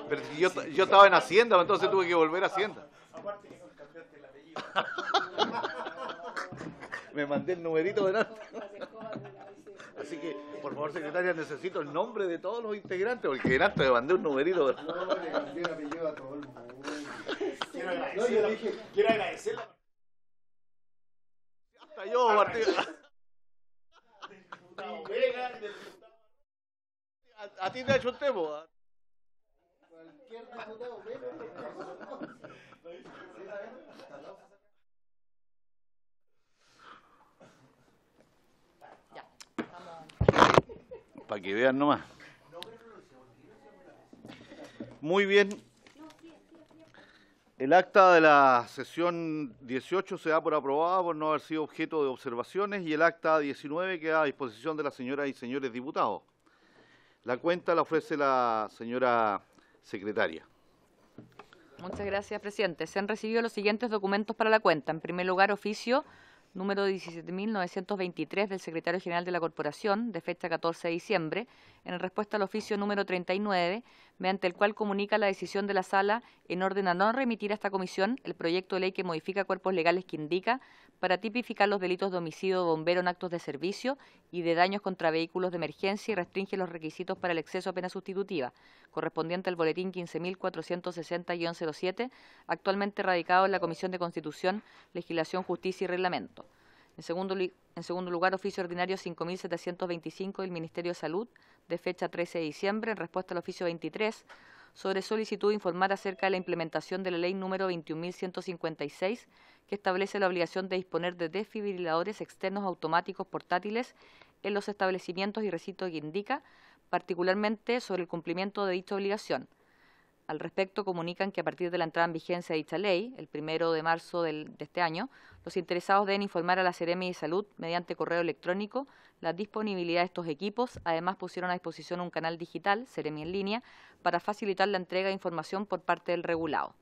Pero si yo estaba en Hacienda, entonces tuve que volver a Hacienda. Me mandé el numerito delante. Así que, por favor, secretaria, necesito el nombre de todos los integrantes, porque delante me mandé un numerito. No, le cambié el apellido a todo el mundo. Quiero agradecerla. Hasta yo, Martín. A ti te ha hecho un temo. Cualquier diputado menos. Para que vean nomás. Muy bien. El acta de la sesión 18 se da por aprobada por no haber sido objeto de observaciones y el acta 19 queda a disposición de las señoras y señores diputados. La cuenta la ofrece la señora secretaria. Muchas gracias, presidente. Se han recibido los siguientes documentos para la cuenta. En primer lugar, oficio número 17.923 del secretario general de la Corporación, de fecha 14 de diciembre, en respuesta al oficio número 39, mediante el cual comunica la decisión de la Sala en orden a no remitir a esta comisión el proyecto de ley que modifica cuerpos legales que indica para tipificar los delitos de homicidio bombero en actos de servicio y de daños contra vehículos de emergencia y restringe los requisitos para el exceso a pena sustitutiva, correspondiente al boletín 15.460-07, actualmente radicado en la Comisión de Constitución, Legislación, Justicia y Reglamento. En segundo lugar, oficio ordinario 5.725 del Ministerio de Salud, de fecha 13 de diciembre, en respuesta al oficio 23, sobre solicitud de informar acerca de la implementación de la ley número 21.156, que establece la obligación de disponer de desfibriladores externos automáticos portátiles en los establecimientos y recintos que indica, particularmente sobre el cumplimiento de dicha obligación. Al respecto, comunican que a partir de la entrada en vigencia de dicha ley, el 1 de marzo de este año, los interesados deben informar a la Seremi de Salud mediante correo electrónico la disponibilidad de estos equipos. Además, pusieron a disposición un canal digital, Seremi en línea, para facilitar la entrega de información por parte del regulado.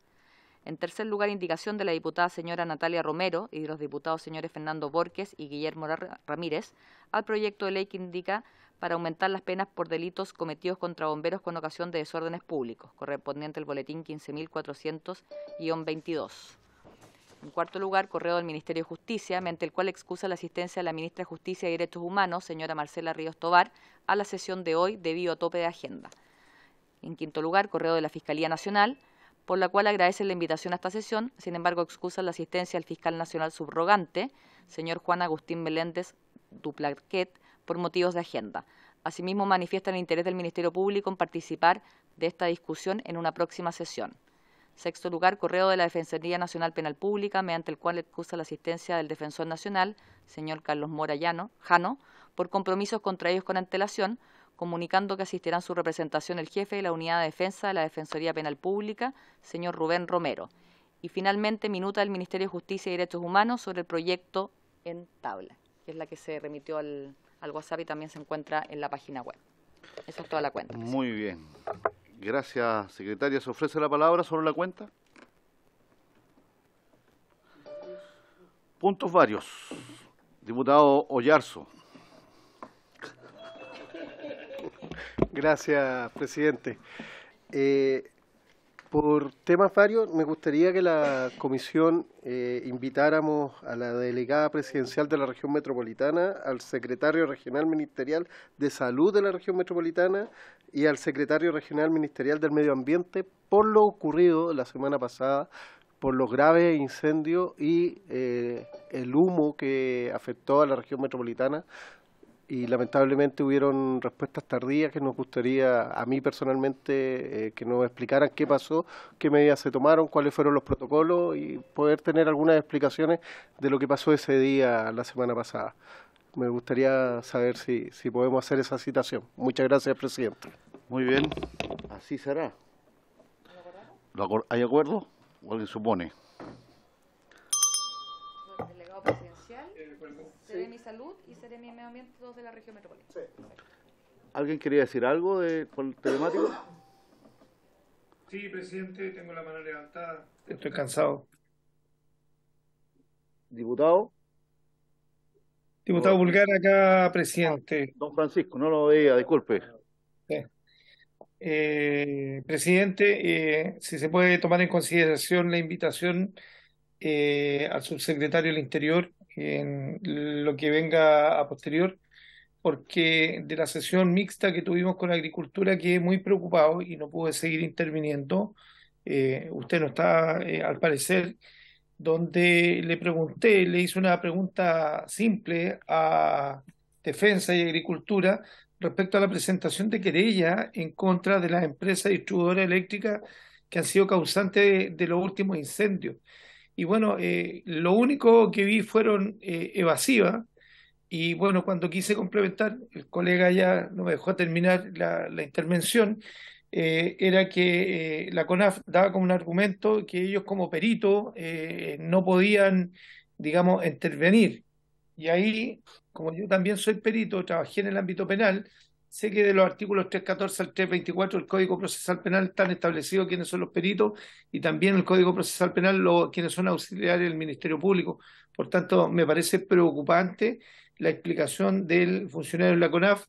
En tercer lugar, indicación de la diputada señora Natalia Romero y de los diputados señores Fernando Borges y Guillermo Ramírez al proyecto de ley que indica para aumentar las penas por delitos cometidos contra bomberos con ocasión de desórdenes públicos, correspondiente al boletín 15.400-22. En cuarto lugar, correo del Ministerio de Justicia, mediante el cual excusa la asistencia de la ministra de Justicia y Derechos Humanos, señora Marcela Ríos Tobar, a la sesión de hoy debido a tope de agenda. En quinto lugar, correo de la Fiscalía Nacional, por la cual agradece la invitación a esta sesión, sin embargo excusa la asistencia al fiscal nacional subrogante, señor Juan Agustín Meléndez Duplaquet, por motivos de agenda. Asimismo, manifiestan el interés del Ministerio Público en participar de esta discusión en una próxima sesión. Sexto lugar, correo de la Defensoría Nacional Penal Pública, mediante el cual excusa la asistencia del Defensor Nacional, señor Carlos Mora Jano, por compromisos contraídos con antelación, comunicando que asistirán su representación el jefe de la Unidad de Defensa de la Defensoría Penal Pública, señor Rubén Romero. Y finalmente, minuta del Ministerio de Justicia y Derechos Humanos sobre el proyecto en tabla, que es la que se remitió al WhatsApp y también se encuentra en la página web. Esa es toda la cuenta. Muy bien. Gracias, secretaria. ¿Se ofrece la palabra sobre la cuenta? Puntos varios. Diputado Oyarzo. Gracias, presidente. Por temas varios, me gustaría que la comisión invitáramos a la delegada presidencial de la región metropolitana, al secretario regional ministerial de Salud de la región metropolitana y al secretario regional ministerial del Medio Ambiente por lo ocurrido la semana pasada, por los graves incendios y el humo que afectó a la región metropolitana. Y lamentablemente hubieron respuestas tardías que nos gustaría, a mí personalmente, que nos explicaran qué pasó, qué medidas se tomaron, cuáles fueron los protocolos y poder tener algunas explicaciones de lo que pasó ese día la semana pasada. Me gustaría saber si podemos hacer esa citación. Muchas gracias, presidente. Muy bien, así será. ¿Hay acuerdo? ¿O alguien supone? Delegado presidencial, Seremi Salud y Seremi Medio Ambiente, todos de la región metropolitana. Sí. ¿Alguien quería decir algo por el telemático? Sí, presidente, tengo la mano levantada. Estoy cansado. Diputado. Diputado Pulgar, acá, presidente. Don Francisco, no lo veía, disculpe. Presidente, si se puede tomar en consideración la invitación al subsecretario del Interior en lo que venga a posterior, porque de la sesión mixta que tuvimos con Agricultura quedé muy preocupado y no pude seguir interviniendo. Usted no está, al parecer, donde le pregunté, le hice una pregunta simple a Defensa y Agricultura respecto a la presentación de querella en contra de las empresas distribuidoras eléctricas que han sido causantes de los últimos incendios. Y bueno, lo único que vi fueron evasivas. Y bueno, cuando quise complementar, el colega ya no me dejó terminar la intervención, era que la CONAF daba como un argumento que ellos como peritos no podían, digamos, intervenir. Y ahí, como yo también soy perito, trabajé en el ámbito penal, sé que de los artículos 314 al 324 del Código Procesal Penal están establecidos quiénes son los peritos y también el Código Procesal Penal quienes son auxiliares del Ministerio Público. Por tanto, me parece preocupante la explicación del funcionario de la CONAF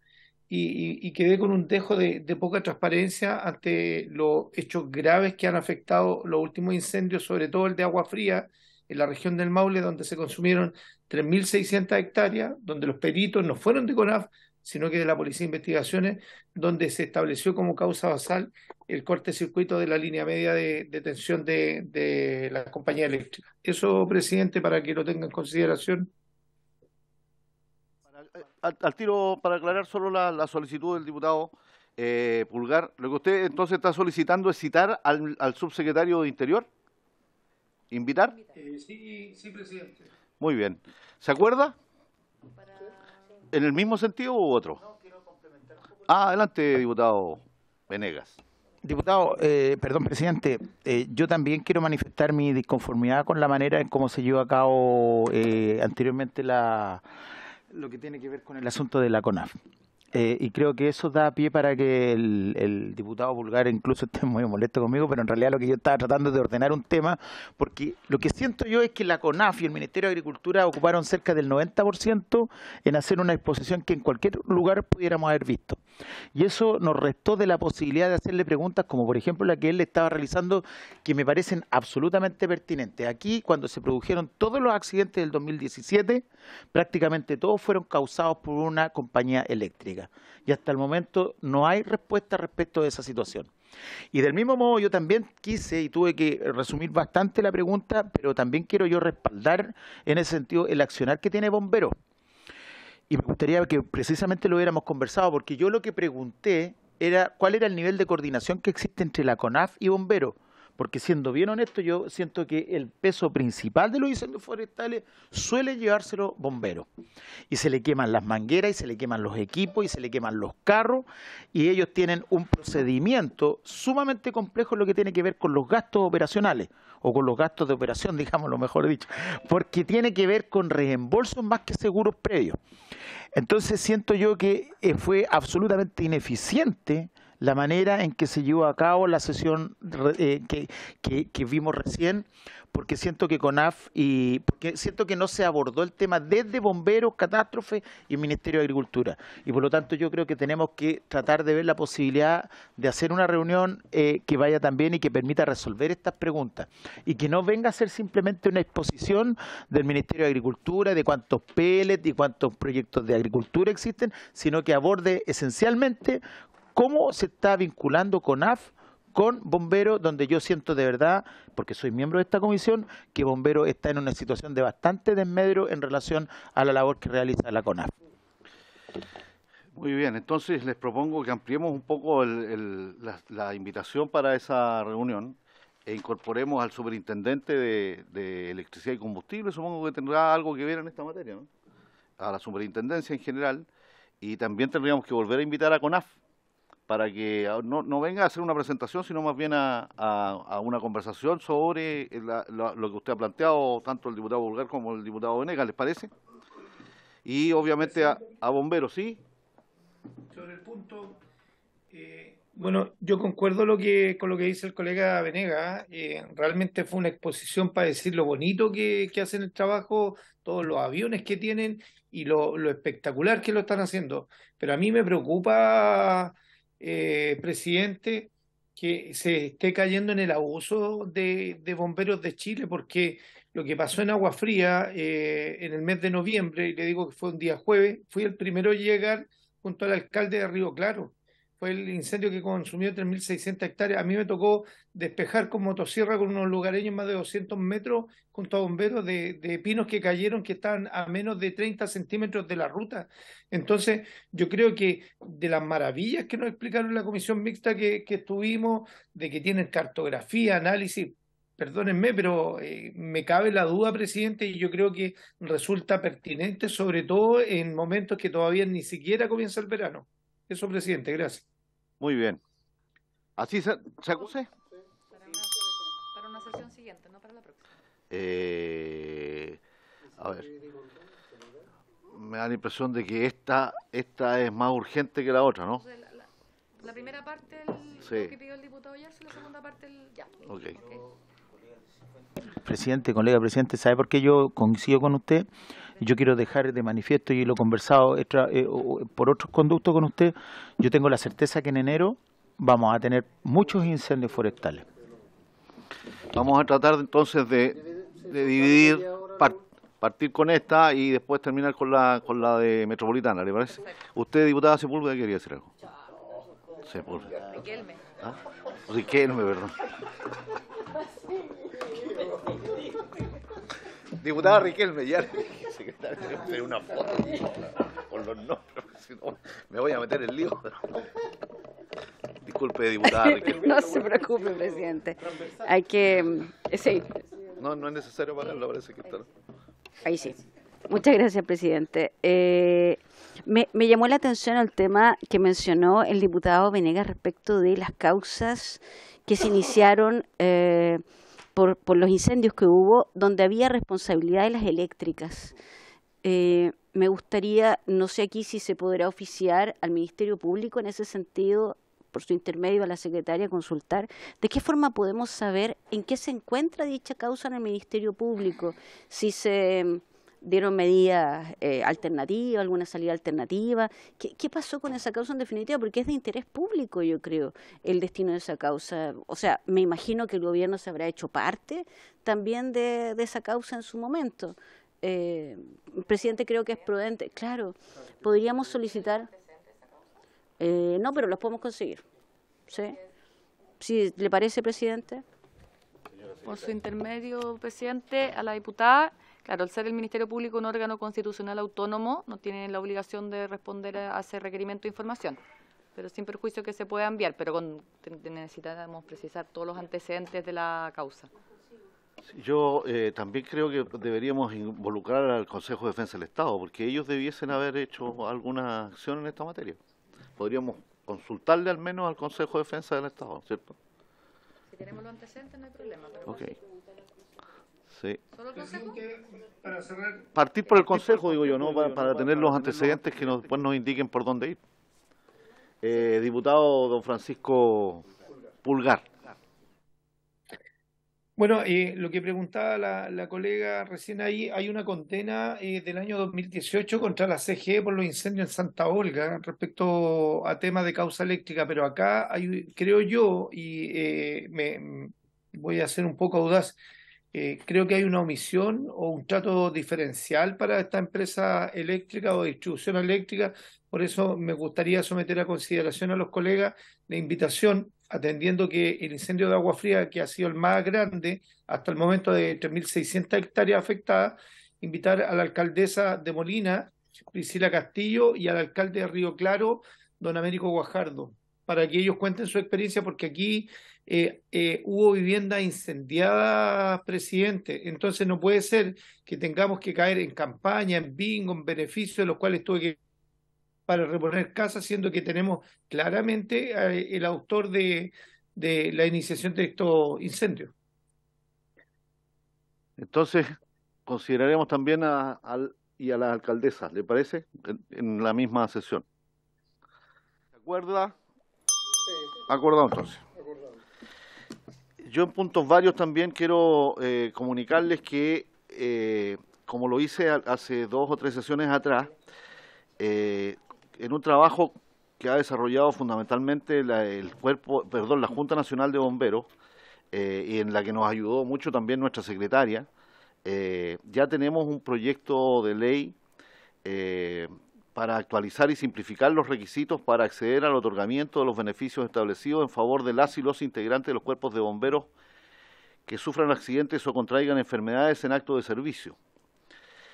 y quedé con un dejo de poca transparencia ante los hechos graves que han afectado los últimos incendios, sobre todo el de Agua Fría, en la región del Maule, donde se consumieron 3.600 hectáreas, donde los peritos no fueron de CONAF, sino que de la Policía de Investigaciones, donde se estableció como causa basal el cortocircuito de la línea media de tensión de la compañía eléctrica. Eso, presidente, para que lo tenga en consideración. Al tiro, para aclarar solo la solicitud del diputado Pulgar, lo que usted entonces está solicitando es citar al subsecretario de Interior. ¿Invitar? Sí, presidente. Muy bien. ¿Se acuerda? ¿En el mismo sentido u otro? No, quiero complementar un poco. Adelante, diputado Venegas. Diputado, perdón, presidente, yo también quiero manifestar mi disconformidad con la manera en cómo se llevó a cabo anteriormente lo que tiene que ver con el asunto de la CONAF. Y creo que eso da pie para que el diputado Pulgar incluso esté muy molesto conmigo, pero en realidad lo que yo estaba tratando de ordenar un tema, porque lo que siento yo es que la CONAF y el Ministerio de Agricultura ocuparon cerca del 90% en hacer una exposición que en cualquier lugar pudiéramos haber visto. Y eso nos restó de la posibilidad de hacerle preguntas como por ejemplo la que él le estaba realizando, que me parecen absolutamente pertinentes. Aquí, cuando se produjeron todos los accidentes del 2017, prácticamente todos fueron causados por una compañía eléctrica. Y hasta el momento no hay respuesta respecto de esa situación. Y del mismo modo yo también quise y tuve que resumir bastante la pregunta, pero también quiero yo respaldar en ese sentido el accionar que tiene Bomberos. Y me gustaría que precisamente lo hubiéramos conversado, porque yo lo que pregunté era cuál era el nivel de coordinación que existe entre la CONAF y Bomberos. Porque siendo bien honesto, yo siento que el peso principal de los incendios forestales suele llevárselo Bomberos. Y se le queman las mangueras, y se le queman los equipos, y se le queman los carros, y ellos tienen un procedimiento sumamente complejo en lo que tiene que ver con los gastos operacionales, o con los gastos de operación, digámoslo mejor dicho, porque tiene que ver con reembolsos más que seguros previos. Entonces siento yo que fue absolutamente ineficiente la manera en que se llevó a cabo la sesión que vimos recién, porque siento que CONAF porque siento que no se abordó el tema desde Bomberos, Catástrofe y Ministerio de Agricultura. Y por lo tanto yo creo que tenemos que tratar de ver la posibilidad de hacer una reunión que vaya también y que permita resolver estas preguntas. Y que no venga a ser simplemente una exposición del Ministerio de Agricultura, de cuántos pellets y cuántos proyectos de agricultura existen, sino que aborde esencialmente cómo se está vinculando CONAF con Bomberos, donde yo siento de verdad, porque soy miembro de esta comisión, que Bomberos está en una situación de bastante desmedro en relación a la labor que realiza la CONAF. Muy bien, entonces les propongo que ampliemos un poco la invitación para esa reunión e incorporemos al superintendente de electricidad y combustible, supongo que tendrá algo que ver en esta materia, ¿no? A la superintendencia en general, y también tendríamos que volver a invitar a CONAF, para que no venga a hacer una presentación, sino más bien a una conversación sobre lo que usted ha planteado, tanto el diputado Pulgar como el diputado Venegas, ¿les parece? Y obviamente a Bomberos, ¿sí? Sobre el punto, bueno, yo concuerdo con lo que dice el colega Venega. Realmente fue una exposición para decir lo bonito que hacen el trabajo, todos los aviones que tienen y lo espectacular que lo están haciendo. Pero a mí me preocupa, presidente, que se esté cayendo en el abuso de bomberos de Chile, porque lo que pasó en Agua Fría en el mes de noviembre, y le digo que fue un día jueves, fui el primero a llegar junto al alcalde de Río Claro. Fue el incendio que consumió 3.600 hectáreas. A mí me tocó despejar con motosierra con unos lugareños más de 200 metros junto a bomberos de pinos que cayeron, que estaban a menos de 30 centímetros de la ruta. Entonces, yo creo que de las maravillas que nos explicaron en la comisión mixta que estuvimos, de que tienen cartografía, análisis, perdónenme, pero me cabe la duda, presidente, y yo creo que resulta pertinente, sobre todo en momentos que todavía ni siquiera comienza el verano. Eso, presidente, gracias. Muy bien. ¿Así se acuse? Para una sesión siguiente, no para la próxima. A ver, me da la impresión de que esta es más urgente que la otra, ¿no? Entonces, la primera parte, Sí. lo que pidió el diputado Yarza, la segunda parte, ya. Ok. Presidente, colega presidente, ¿sabe por qué yo coincido con usted? Yo quiero dejar de manifiesto, y lo he conversado por otros conductos con usted, yo tengo la certeza que en enero vamos a tener muchos incendios forestales. Vamos a tratar entonces de dividir, partir con esta y después terminar con la de Metropolitana, ¿le parece? Usted, diputada Sepúlveda, quería decir algo. Sepúlveda. Riquelme. ¿Ah? Riquelme, perdón. Diputada Riquelme, ya secretario, de una foto con los nombres, si no me voy a meter en lío. Disculpe, diputada Riquelme. No se preocupe, presidente. Hay que... sí, No es necesario pagarlo, parece que está. ahí sí. Muchas gracias, presidente. Me llamó la atención el tema que mencionó el diputado Venegas respecto de las causas que se iniciaron por los incendios que hubo, donde había responsabilidad de las eléctricas. Me gustaría, no sé aquí si se podrá oficiar al Ministerio Público en ese sentido, por su intermedio a la secretaria, consultar de qué forma podemos saber en qué se encuentra dicha causa en el Ministerio Público, si se dieron medidas alternativas, alguna salida alternativa, ¿qué pasó con esa causa en definitiva? Porque es de interés público, yo creo, el destino de esa causa. O sea, me imagino que el gobierno se habrá hecho parte también de esa causa en su momento. Presidente, creo que es prudente. Claro, podríamos solicitar... no, pero los podemos conseguir. ¿Sí? ¿Sí le parece, presidente? Por su intermedio, presidente, a la diputada, claro, al ser el Ministerio Público un órgano constitucional autónomo, no tiene la obligación de responder a ese requerimiento de información, pero sin perjuicio que se pueda enviar, pero necesitamos precisar todos los antecedentes de la causa. Yo también creo que deberíamos involucrar al Consejo de Defensa del Estado, porque ellos debiesen haber hecho alguna acción en esta materia. Podríamos consultarle al menos al Consejo de Defensa del Estado, ¿cierto? Si tenemos los antecedentes no hay problema. Pero Ok. Sí. ¿Solo el Consejo? Para cerrar, Partir por el Consejo, digo yo, ¿no? Para tener los antecedentes que después nos indiquen por dónde ir. Diputado don Francisco Pulgar. bueno, lo que preguntaba la colega recién ahí, hay una condena del año 2018 contra la CGE por los incendios en Santa Olga respecto a temas de causa eléctrica, pero acá hay, creo yo, y voy a ser un poco audaz, creo que hay una omisión o un trato diferencial para esta empresa eléctrica o de distribución eléctrica. Por eso me gustaría someter a consideración a los colegas la invitación, atendiendo que el incendio de Agua Fría, que ha sido el más grande hasta el momento de 3.600 hectáreas afectadas, invitar a la alcaldesa de Molina, Priscila Castillo, y al alcalde de Río Claro, don Américo Guajardo, para que ellos cuenten su experiencia, porque aquí hubo viviendas incendiadas, presidente. Entonces no puede ser que tengamos que caer en campaña, en bingo, en beneficios, de los cuales tuve que para reponer casas, siendo que tenemos claramente el autor de la iniciación de estos incendios. Entonces, consideraremos también y a la alcaldesa, ¿le parece? En la misma sesión. ¿Acuerda? Acordado entonces. Yo en puntos varios también quiero comunicarles que, como lo hice hace 2 o 3 sesiones atrás, en un trabajo que ha desarrollado fundamentalmente la Junta Nacional de Bomberos, y en la que nos ayudó mucho también nuestra secretaria, ya tenemos un proyecto de ley para actualizar y simplificar los requisitos para acceder al otorgamiento de los beneficios establecidos en favor de las y los integrantes de los cuerpos de bomberos que sufran accidentes o contraigan enfermedades en acto de servicio.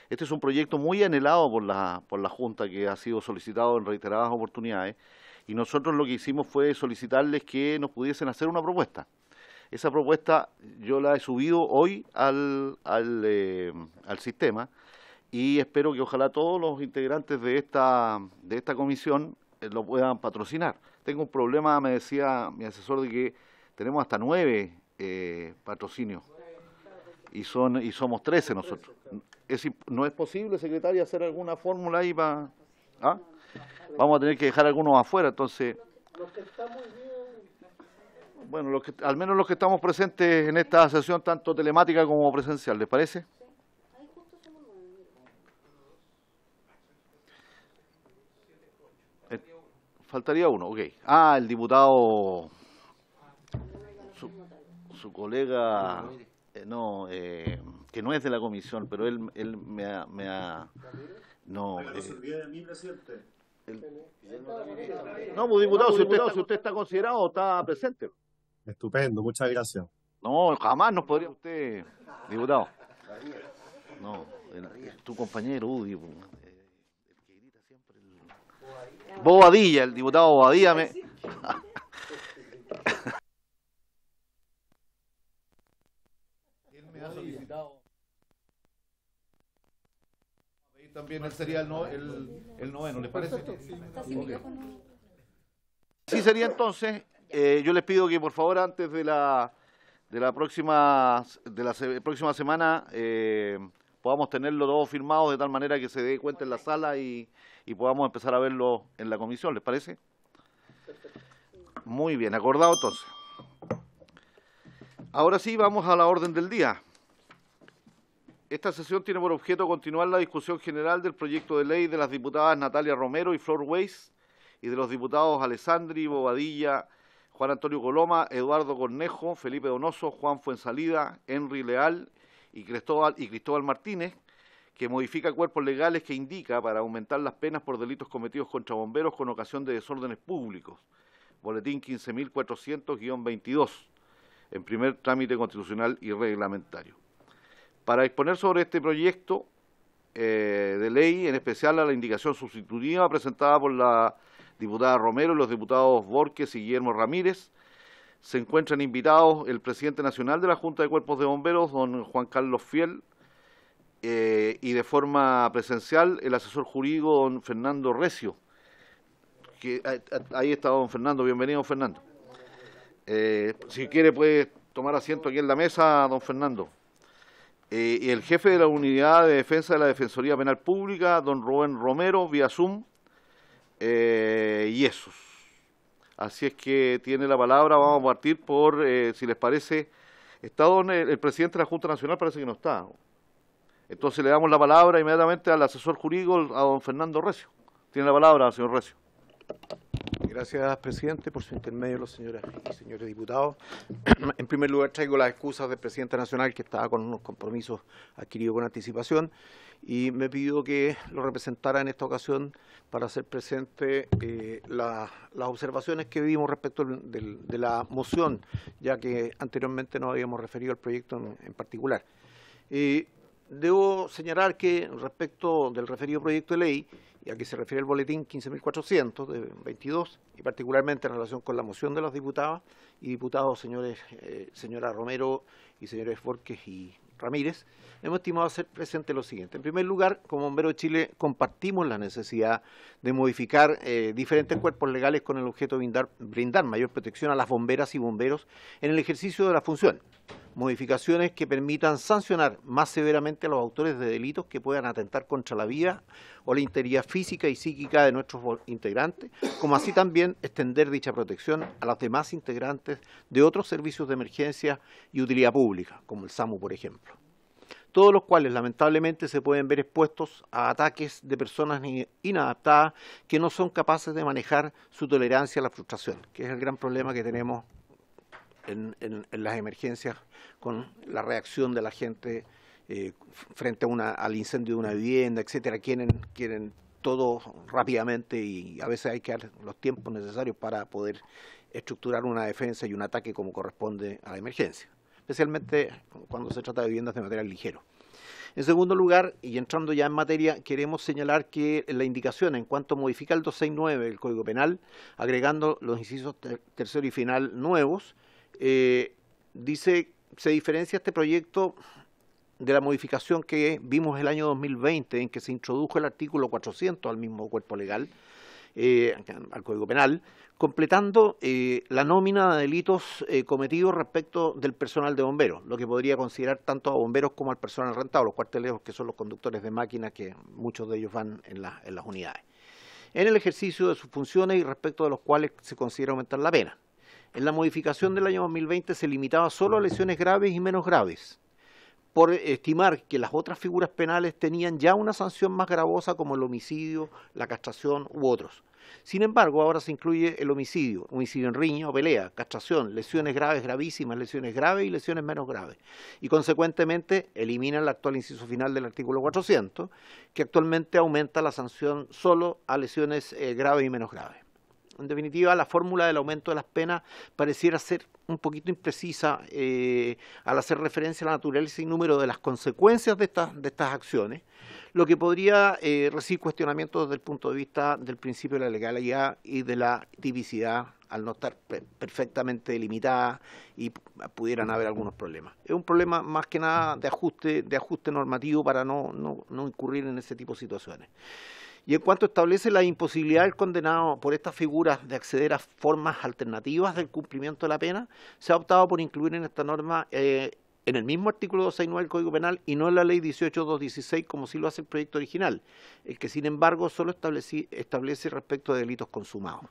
Este es un proyecto muy anhelado por la Junta, que ha sido solicitado en reiteradas oportunidades, y nosotros lo que hicimos fue solicitarles que nos pudiesen hacer una propuesta. Esa propuesta yo la he subido hoy al sistema, y espero que ojalá todos los integrantes de esta comisión lo puedan patrocinar. Tengo un problema, me decía mi asesor, de que tenemos hasta 9 patrocinios y somos 13 nosotros. ¿No es posible, secretaria, hacer alguna fórmula ahí para...? ¿Ah? Vamos a tener que dejar algunos afuera, entonces... Bueno, al menos los que estamos presentes en esta sesión, tanto telemática como presencial, ¿les parece? Faltaría uno, ok. El diputado, su colega, que no es de la comisión, pero él me ha no. Se olvida de mí, presidente. No, pues diputado, si usted está considerado, está presente. Estupendo, muchas gracias. No, jamás nos podría usted, diputado. No, tu compañero Udi, el que grita siempre. Bobadilla, el diputado Bobadilla me... Él me ha solicitado. También él sería el noveno, ¿les parece? Okay. Sí sería entonces. Yo les pido que por favor antes de la próxima semana podamos tenerlo todo firmado de tal manera que se dé cuenta en la sala y podamos empezar a verlo en la comisión, ¿les parece? Muy bien, acordado entonces. Ahora sí, vamos a la orden del día. Esta sesión tiene por objeto continuar la discusión general del proyecto de ley de las diputadas Natalia Romero y Flor Weiss y de los diputados Alessandri, Bobadilla, Juan Antonio Coloma, Eduardo Cornejo, Felipe Donoso, Juan Fuensalida, Henry Leal y Cristóbal Martínez, que modifica cuerpos legales que indica para aumentar las penas por delitos cometidos contra bomberos con ocasión de desórdenes públicos, boletín 15.400-22, en primer trámite constitucional y reglamentario. Para exponer sobre este proyecto de ley, en especial a la indicación sustitutiva presentada por la diputada Romero y los diputados Borges y Guillermo Ramírez, se encuentran invitados el presidente nacional de la Junta de Cuerpos de Bomberos, don Juan Carlos Fiel, y de forma presencial el asesor jurídico don Fernando Recio. Ahí está don Fernando, bienvenido don Fernando. Si quiere puede tomar asiento aquí en la mesa, don Fernando. Y el jefe de la Unidad de Defensa de la Defensoría Penal Pública, don Rubén Romero, vía Zoom, y esos. Así es que tiene la palabra, vamos a partir por, si les parece, está el presidente de la Junta Nacional, parece que no está. Entonces le damos la palabra inmediatamente al asesor jurídico, a don Fernando Recio. Tiene la palabra, señor Recio. Gracias, presidente, por su intermedio, los señoras y señores diputados. En primer lugar, traigo las excusas del presidente nacional, que estaba con unos compromisos adquiridos con anticipación, y me pidió que lo representara en esta ocasión para hacer presente las observaciones que vimos respecto de la moción, ya que anteriormente nos habíamos referido al proyecto en particular. Debo señalar que respecto del referido proyecto de ley, y a que se refiere el boletín 15.400 de 22, y particularmente en relación con la moción de los diputados y diputados señora Romero y señores Borges y Ramírez, hemos estimado hacer presente lo siguiente. En primer lugar, como Bomberos de Chile compartimos la necesidad de modificar diferentes cuerpos legales con el objeto de brindar mayor protección a las bomberas y bomberos en el ejercicio de la función. modificaciones que permitan sancionar más severamente a los autores de delitos que puedan atentar contra la vida o la integridad física y psíquica de nuestros integrantes, como así también extender dicha protección a los demás integrantes de otros servicios de emergencia y utilidad pública, como el SAMU, por ejemplo. Todos los cuales lamentablemente se pueden ver expuestos a ataques de personas inadaptadas que no son capaces de manejar su tolerancia a la frustración, que es el gran problema que tenemos en las emergencias con la reacción de la gente frente a al incendio de una vivienda, etcétera. Quieren todo rápidamente y a veces hay que dar los tiempos necesarios para poder estructurar una defensa y un ataque como corresponde a la emergencia, especialmente cuando se trata de viviendas de material ligero. En segundo lugar, y entrando ya en materia, queremos señalar que la indicación en cuanto modifica el 269 del Código Penal, agregando los incisos tercero y final nuevos, dice, se diferencia este proyecto de la modificación que vimos el año 2020, en que se introdujo el artículo 400 al mismo cuerpo legal, al Código Penal, completando la nómina de delitos cometidos respecto del personal de bomberos, lo que podría considerar tanto a bomberos como al personal rentado, los cuarteleros, que son los conductores de máquinas, que muchos de ellos van en las unidades, en el ejercicio de sus funciones y respecto de los cuales se considera aumentar la pena. En la modificación del año 2020 se limitaba solo a lesiones graves y menos graves, por estimar que las otras figuras penales tenían ya una sanción más gravosa como el homicidio, la castración u otros. Sin embargo, ahora se incluye el homicidio en riña o pelea, castración, lesiones graves, gravísimas, lesiones graves y lesiones menos graves. Y consecuentemente elimina el actual inciso final del artículo 400, que actualmente aumenta la sanción solo a lesiones graves y menos graves. En definitiva, la fórmula del aumento de las penas pareciera ser un poquito imprecisa al hacer referencia a la naturaleza y número de las consecuencias de estas acciones, lo que podría recibir cuestionamientos desde el punto de vista del principio de la legalidad y de la tipicidad, al no estar perfectamente delimitada y pudieran haber algunos problemas. Es un problema más que nada de ajuste normativo para no incurrir en ese tipo de situaciones. Y en cuanto establece la imposibilidad del condenado por estas figuras de acceder a formas alternativas del cumplimiento de la pena, se ha optado por incluir en esta norma en el mismo artículo 269 del Código Penal y no en la Ley 18.216 como sí lo hace el proyecto original, el que sin embargo solo establece respecto de delitos consumados.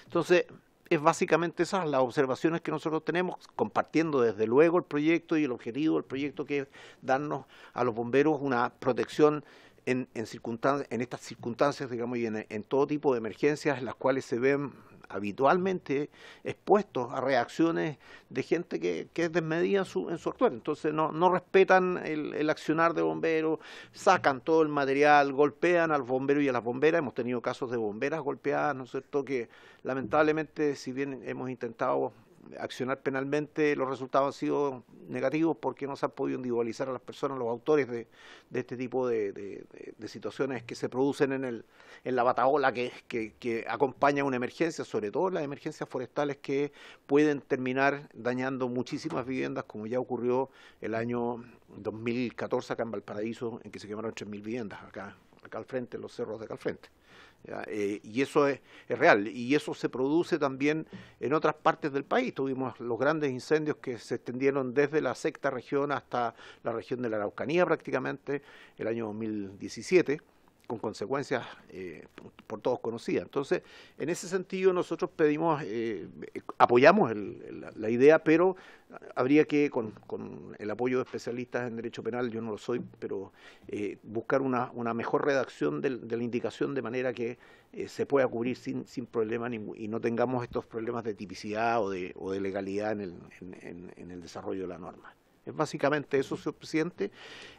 Entonces, es básicamente esas las observaciones que nosotros tenemos, compartiendo desde luego el proyecto y el objetivo del proyecto, que es darnos a los bomberos una protección en estas circunstancias, digamos, y en todo tipo de emergencias en las cuales se ven habitualmente expuestos a reacciones de gente que es desmedida en su actuar. Entonces no respetan el accionar de bomberos, sacan todo el material, golpean al bombero y a las bomberas. Hemos tenido casos de bomberas golpeadas, ¿no es cierto?, que lamentablemente, si bien hemos intentado accionar penalmente, los resultados han sido negativos porque no se han podido individualizar a las personas, los autores de este tipo de situaciones que se producen en la batahola que acompaña una emergencia, sobre todo las emergencias forestales, que pueden terminar dañando muchísimas viviendas, como ya ocurrió el año 2014 acá en Valparaíso, en que se quemaron 3.000 viviendas acá al frente, en los cerros de acá al frente. Y eso es real, y eso se produce también en otras partes del país. Tuvimos los grandes incendios que se extendieron desde la sexta región hasta la región de la Araucanía prácticamente el año 2017, con consecuencias por todos conocidas. Entonces, en ese sentido nosotros pedimos, apoyamos la idea, pero habría que, con el apoyo de especialistas en derecho penal, yo no lo soy, pero buscar una mejor redacción de la indicación, de manera que se pueda cubrir sin problema y no tengamos estos problemas de tipicidad o de legalidad en el desarrollo de la norma. Es básicamente eso, señor presidente.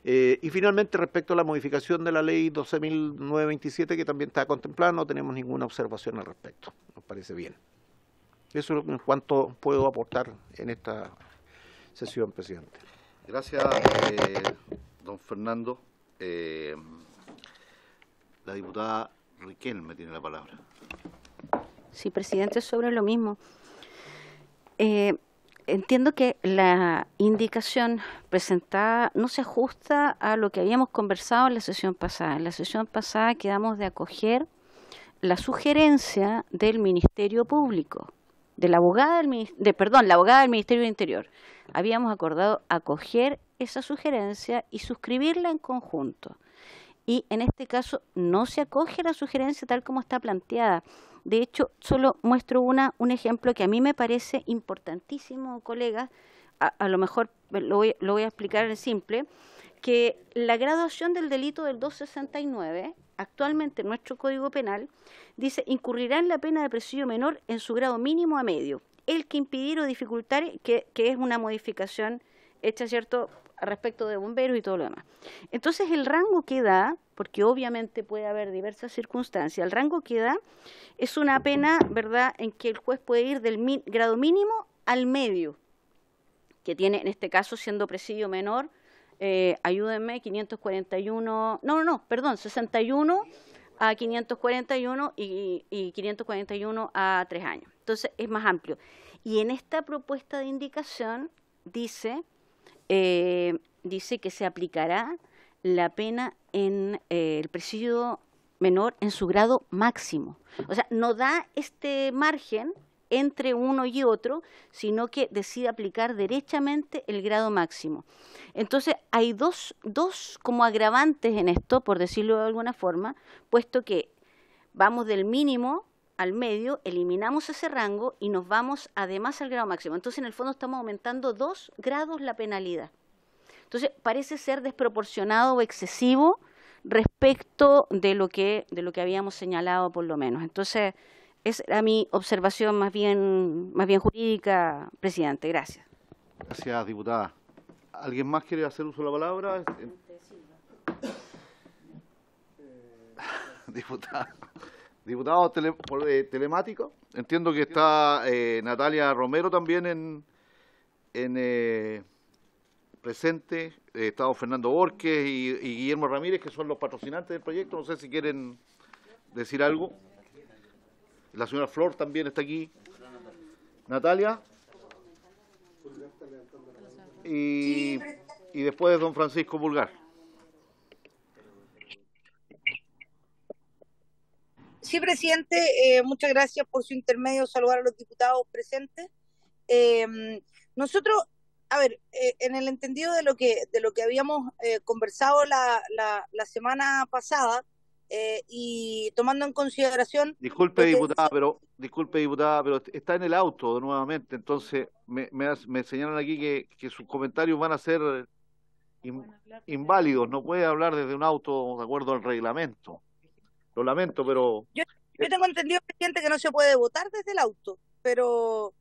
Y finalmente, respecto a la modificación de la ley 12.927, que también está contemplada, no tenemos ninguna observación al respecto. Nos parece bien. Eso es en cuanto puedo aportar en esta sesión, presidente. Gracias, don Fernando. La diputada Riquelme tiene la palabra. Sí, presidente, sobre lo mismo. Entiendo que la indicación presentada no se ajusta a lo que habíamos conversado en la sesión pasada. En la sesión pasada quedamos de acoger la sugerencia del Ministerio Público, de la abogada la abogada del Ministerio del Interior. Habíamos acordado acoger esa sugerencia y suscribirla en conjunto. Y en este caso no se acoge la sugerencia tal como está planteada. De hecho, solo muestro un ejemplo que a mí me parece importantísimo, colegas. A lo mejor lo voy a explicar en simple, que la graduación del delito del 269, actualmente en nuestro Código Penal, dice, incurrirá en la pena de presidio menor en su grado mínimo a medio, el que impidiera o dificultar, que es una modificación hecha, ¿cierto?, respecto de bomberos y todo lo demás. Entonces, el rango que da, porque obviamente puede haber diversas circunstancias, el rango que da es una pena, ¿verdad?, en que el juez puede ir del grado mínimo al medio, que tiene, en este caso, siendo presidio menor, ayúdenme, 61 a 541 y 541 a 3 años. Entonces, es más amplio. Y en esta propuesta de indicación dice que se aplicará la pena en el presidio menor en su grado máximo. O sea, no da este margen entre uno y otro, sino que decide aplicar derechamente el grado máximo. Entonces, hay dos como agravantes en esto, por decirlo de alguna forma, puesto que vamos del mínimo al medio, eliminamos ese rango y nos vamos además al grado máximo. Entonces, en el fondo estamos aumentando 2 grados la penalidad. Entonces, parece ser desproporcionado o excesivo respecto de lo que habíamos señalado por lo menos. Entonces, es a mi observación más bien jurídica, presidente. Gracias. Gracias, diputada. ¿Alguien más quiere hacer uso de la palabra? Diputado telemático. Entiendo que está Natalia Romero también presente. Está don Fernando Borges y Guillermo Ramírez, que son los patrocinantes del proyecto. No sé si quieren decir algo. La señora Flor también está aquí. Natalia. Y después don Francisco Pulgar. Sí, presidente, muchas gracias por su intermedio, saludar a los diputados presentes. Nosotros, a ver, en el entendido de lo que habíamos conversado la semana pasada, y tomando en consideración... Disculpe, diputada, pero está en el auto nuevamente, entonces me señalan aquí que sus comentarios van a ser inválidos, no puede hablar desde un auto de acuerdo al reglamento. Lo lamento, pero... Yo tengo entendido, presidente, que no se puede votar desde el auto, pero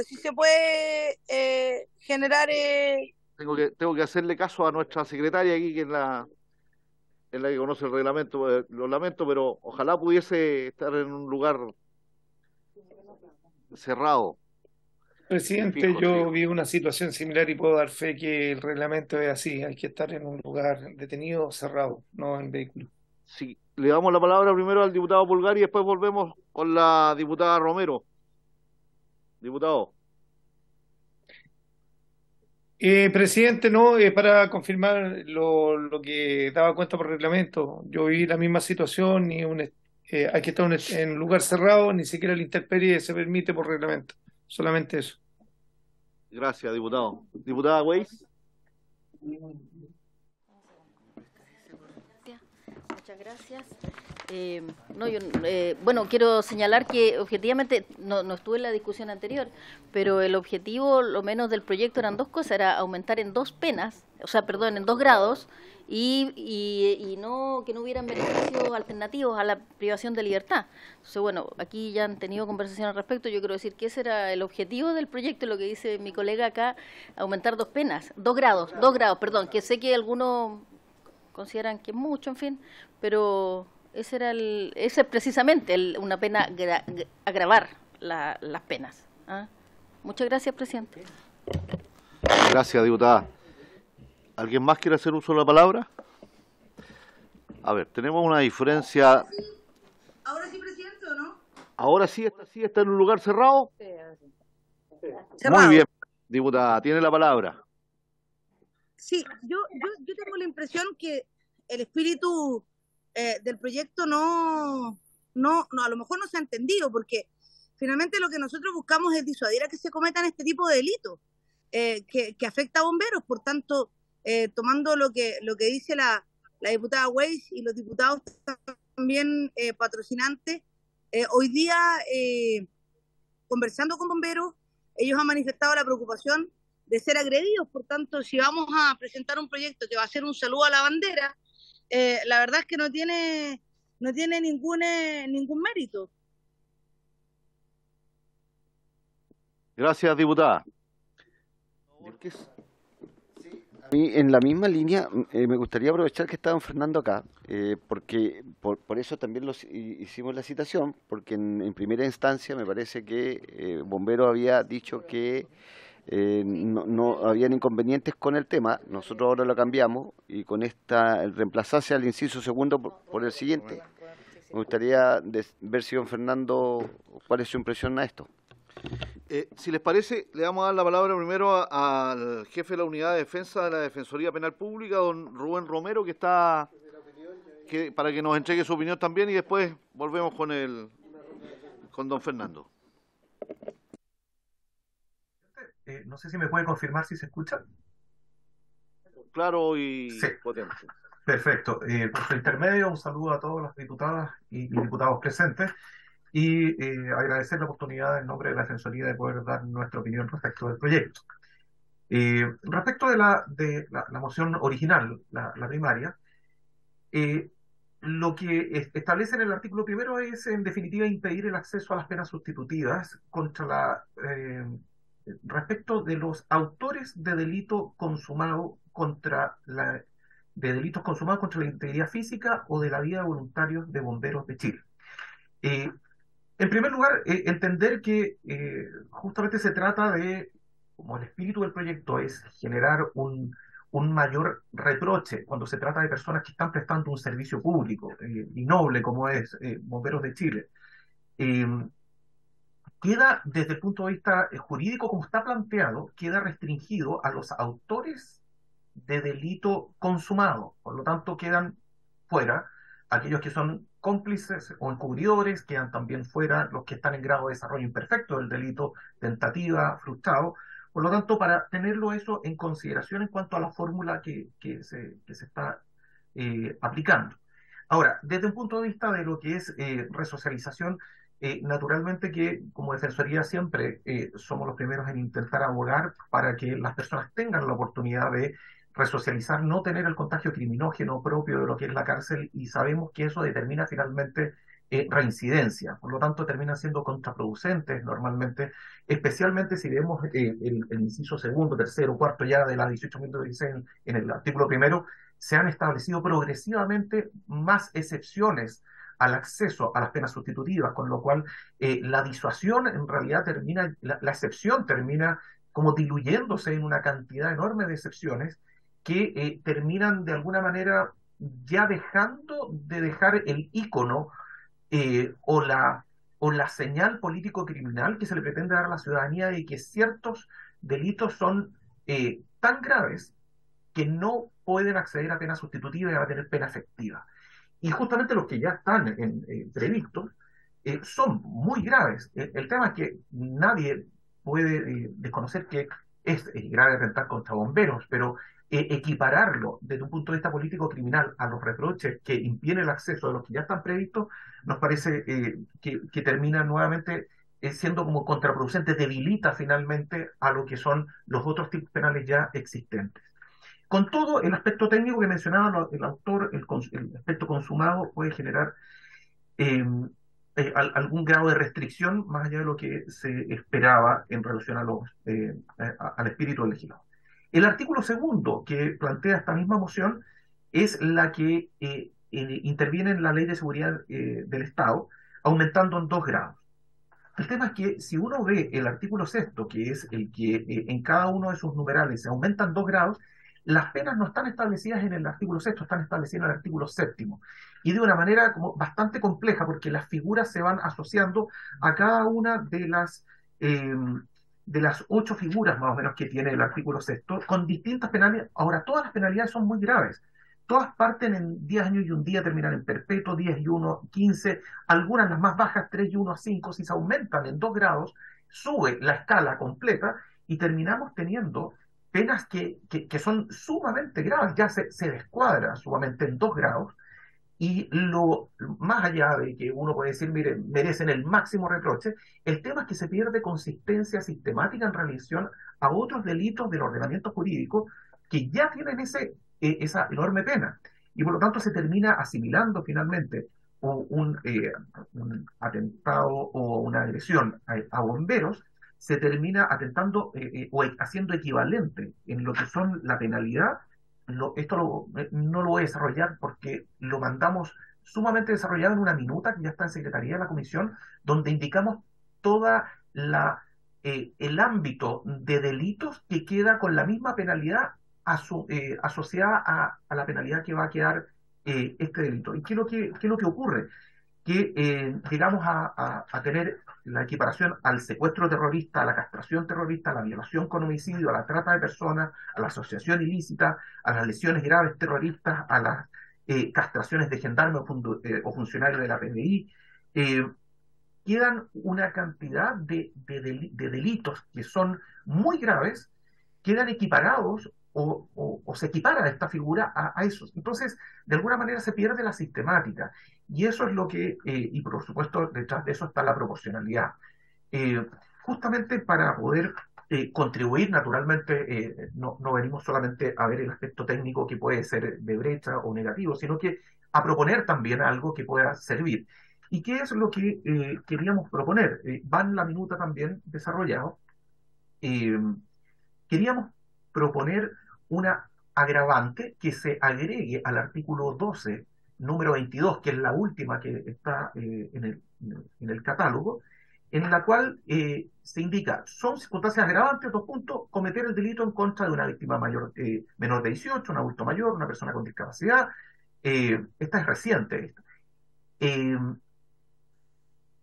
sí se puede generar... Tengo que hacerle caso a nuestra secretaria aquí, que es la que conoce el reglamento. Lo lamento, pero ojalá pudiese estar en un lugar cerrado. Presidente, yo vi una situación similar y puedo dar fe que el reglamento es así, hay que estar en un lugar detenido, cerrado, no en vehículo. Sí, le damos la palabra primero al diputado Pulgar y después volvemos con la diputada Romero. Diputado. Presidente, no, para confirmar lo que daba cuenta por reglamento. Yo vi la misma situación y hay que estar en un lugar cerrado, ni siquiera la intemperie se permite por reglamento. Solamente eso. Gracias, diputado. Diputada Weiss. Muchas gracias. Bueno, quiero señalar que objetivamente no estuve en la discusión anterior, pero el objetivo, lo menos del proyecto, eran 2 cosas, era aumentar en 2 penas, en 2 grados, y no que no hubieran beneficios alternativos a la privación de libertad. Entonces, bueno, aquí ya han tenido conversación al respecto. Yo quiero decir que ese era el objetivo del proyecto, lo que dice mi colega acá, aumentar 2 penas, 2 grados, que sé que algunos consideran que es mucho, en fin, pero ese es precisamente una pena, agravar las penas. Muchas gracias, presidente. Gracias, diputada. ¿Alguien más quiere hacer uso de la palabra? A ver, tenemos una diferencia. ¿Ahora sí, presidente, o no? Ahora sí está en un lugar cerrado. Cerrado. Muy bien, diputada, tiene la palabra. Sí, yo tengo la impresión que el espíritu del proyecto no, a lo mejor no se ha entendido, porque finalmente lo que nosotros buscamos es disuadir a que se cometan este tipo de delitos que afecta a bomberos. Por tanto, tomando lo que dice la diputada Weiss y los diputados también patrocinantes, hoy día conversando con bomberos, ellos han manifestado la preocupación de ser agredidos. Por tanto, si vamos a presentar un proyecto que va a ser un saludo a la bandera, la verdad es que no tiene ningún mérito. Gracias, diputada. A mí, en la misma línea, me gustaría aprovechar que está don Fernando acá, porque por eso también hicimos la citación, porque en primera instancia me parece que Bombero había dicho que no habían inconvenientes con el tema. Nosotros ahora lo cambiamos y con esta reemplazarse al inciso segundo por el siguiente. Me gustaría ver si don Fernando, cuál es su impresión a esto. Si les parece, le vamos a dar la palabra primero al jefe de la Unidad de Defensa de la Defensoría Penal Pública, don Rubén Romero, para que nos entregue su opinión también, y después volvemos con don Fernando. No sé si me puede confirmar si se escucha. Claro y sí. Potente. Perfecto. Por su intermedio, un saludo a todas las diputadas y diputados presentes. Y agradecer la oportunidad en nombre de la Defensoría de poder dar nuestra opinión respecto del proyecto. Respecto de la moción original, la primaria, lo que establece en el artículo primero es, en definitiva, impedir el acceso a las penas sustitutivas respecto de los autores de delito consumado de delitos consumados contra la integridad física o de la vida de voluntarios de bomberos de Chile. En primer lugar, entender que justamente se trata de, como el espíritu del proyecto es generar un mayor reproche cuando se trata de personas que están prestando un servicio público y noble como es Bomberos de Chile. Queda, desde el punto de vista jurídico, como está planteado, queda restringido a los autores de delito consumado. Por lo tanto, quedan fuera aquellos que son cómplices o encubridores, quedan también fuera los que están en grado de desarrollo imperfecto del delito, tentativa, frustrado. Por lo tanto, para tenerlo eso en consideración en cuanto a la fórmula que se está aplicando. Ahora, desde un punto de vista de lo que es resocialización, naturalmente que como Defensoría siempre somos los primeros en intentar abogar para que las personas tengan la oportunidad de resocializar, no tener el contagio criminógeno propio de lo que es la cárcel, y sabemos que eso determina finalmente reincidencia. Por lo tanto, terminan siendo contraproducentes normalmente, especialmente si vemos el inciso segundo, tercero, cuarto ya de la 18.16 en el artículo primero, se han establecido progresivamente más excepciones al acceso a las penas sustitutivas, con lo cual la disuasión en realidad termina, la excepción termina como diluyéndose en una cantidad enorme de excepciones que terminan de alguna manera ya dejando de dejar el ícono o la señal político-criminal que se le pretende dar a la ciudadanía de que ciertos delitos son tan graves que no pueden acceder a pena sustitutiva y a tener pena efectiva. Y justamente los que ya están previstos son muy graves. El tema es que nadie puede desconocer que es grave atentar contra bomberos, pero equipararlo desde un punto de vista político-criminal a los reproches que impiden el acceso de los que ya están previstos, nos parece que termina nuevamente siendo como contraproducente, debilita finalmente a lo que son los otros tipos penales ya existentes. Con todo, el aspecto técnico que mencionaba el autor, el aspecto consumado puede generar algún grado de restricción más allá de lo que se esperaba en relación al espíritu del legislador. El artículo segundo que plantea esta misma moción es la que interviene en la Ley de Seguridad del Estado, aumentando en 2 grados. El tema es que si uno ve el artículo sexto, que es el que en cada uno de sus numerales se aumentan 2 grados, las penas no están establecidas en el artículo sexto, están establecidas en el artículo séptimo. Y de una manera como bastante compleja, porque las figuras se van asociando a cada una de las 8 figuras más o menos que tiene el artículo sexto, con distintas penalidades. Ahora, todas las penalidades son muy graves, todas parten en 10 años y un día, terminan en perpetuo, 10 y 1, 15, algunas las más bajas, 3 y 1 a 5, si se aumentan en 2 grados, sube la escala completa y terminamos teniendo penas que son sumamente graves, ya se descuadra sumamente en 2 grados, y más allá de que uno puede decir, mire, merecen el máximo reproche, el tema es que se pierde consistencia sistemática en relación a otros delitos del ordenamiento jurídico que ya tienen esa enorme pena. Y por lo tanto se termina asimilando finalmente un atentado o una agresión a bomberos, se termina atentando o haciendo equivalente en lo que son la penalidad. Esto no lo voy a desarrollar porque lo mandamos sumamente desarrollado en una minuta que ya está en Secretaría de la Comisión, donde indicamos toda el ámbito de delitos que queda con la misma penalidad asociada a la penalidad que va a quedar este delito. ¿Y qué es lo que ocurre? Que llegamos a tener la equiparación al secuestro terrorista, a la castración terrorista, a la violación con homicidio, a la trata de personas, a la asociación ilícita, a las lesiones graves terroristas, a las castraciones de gendarmes o funcionarios de la PDI. Quedan una cantidad de delitos que son muy graves, quedan equiparados o se equipara esta figura a esos. Entonces, de alguna manera se pierde la sistemática. Y eso es lo que, y por supuesto, detrás de eso está la proporcionalidad. Justamente para poder contribuir, naturalmente, no venimos solamente a ver el aspecto técnico que puede ser de brecha o negativo, sino que a proponer también algo que pueda servir. ¿Y qué es lo que queríamos proponer? Va en la minuta también desarrollado. Queríamos proponer una agravante que se agregue al artículo 12, número 22, que es la última que está en el catálogo, en la cual se indica, son circunstancias agravantes, 2 puntos, cometer el delito en contra de una víctima menor de 18, un adulto mayor, una persona con discapacidad. Esta es reciente.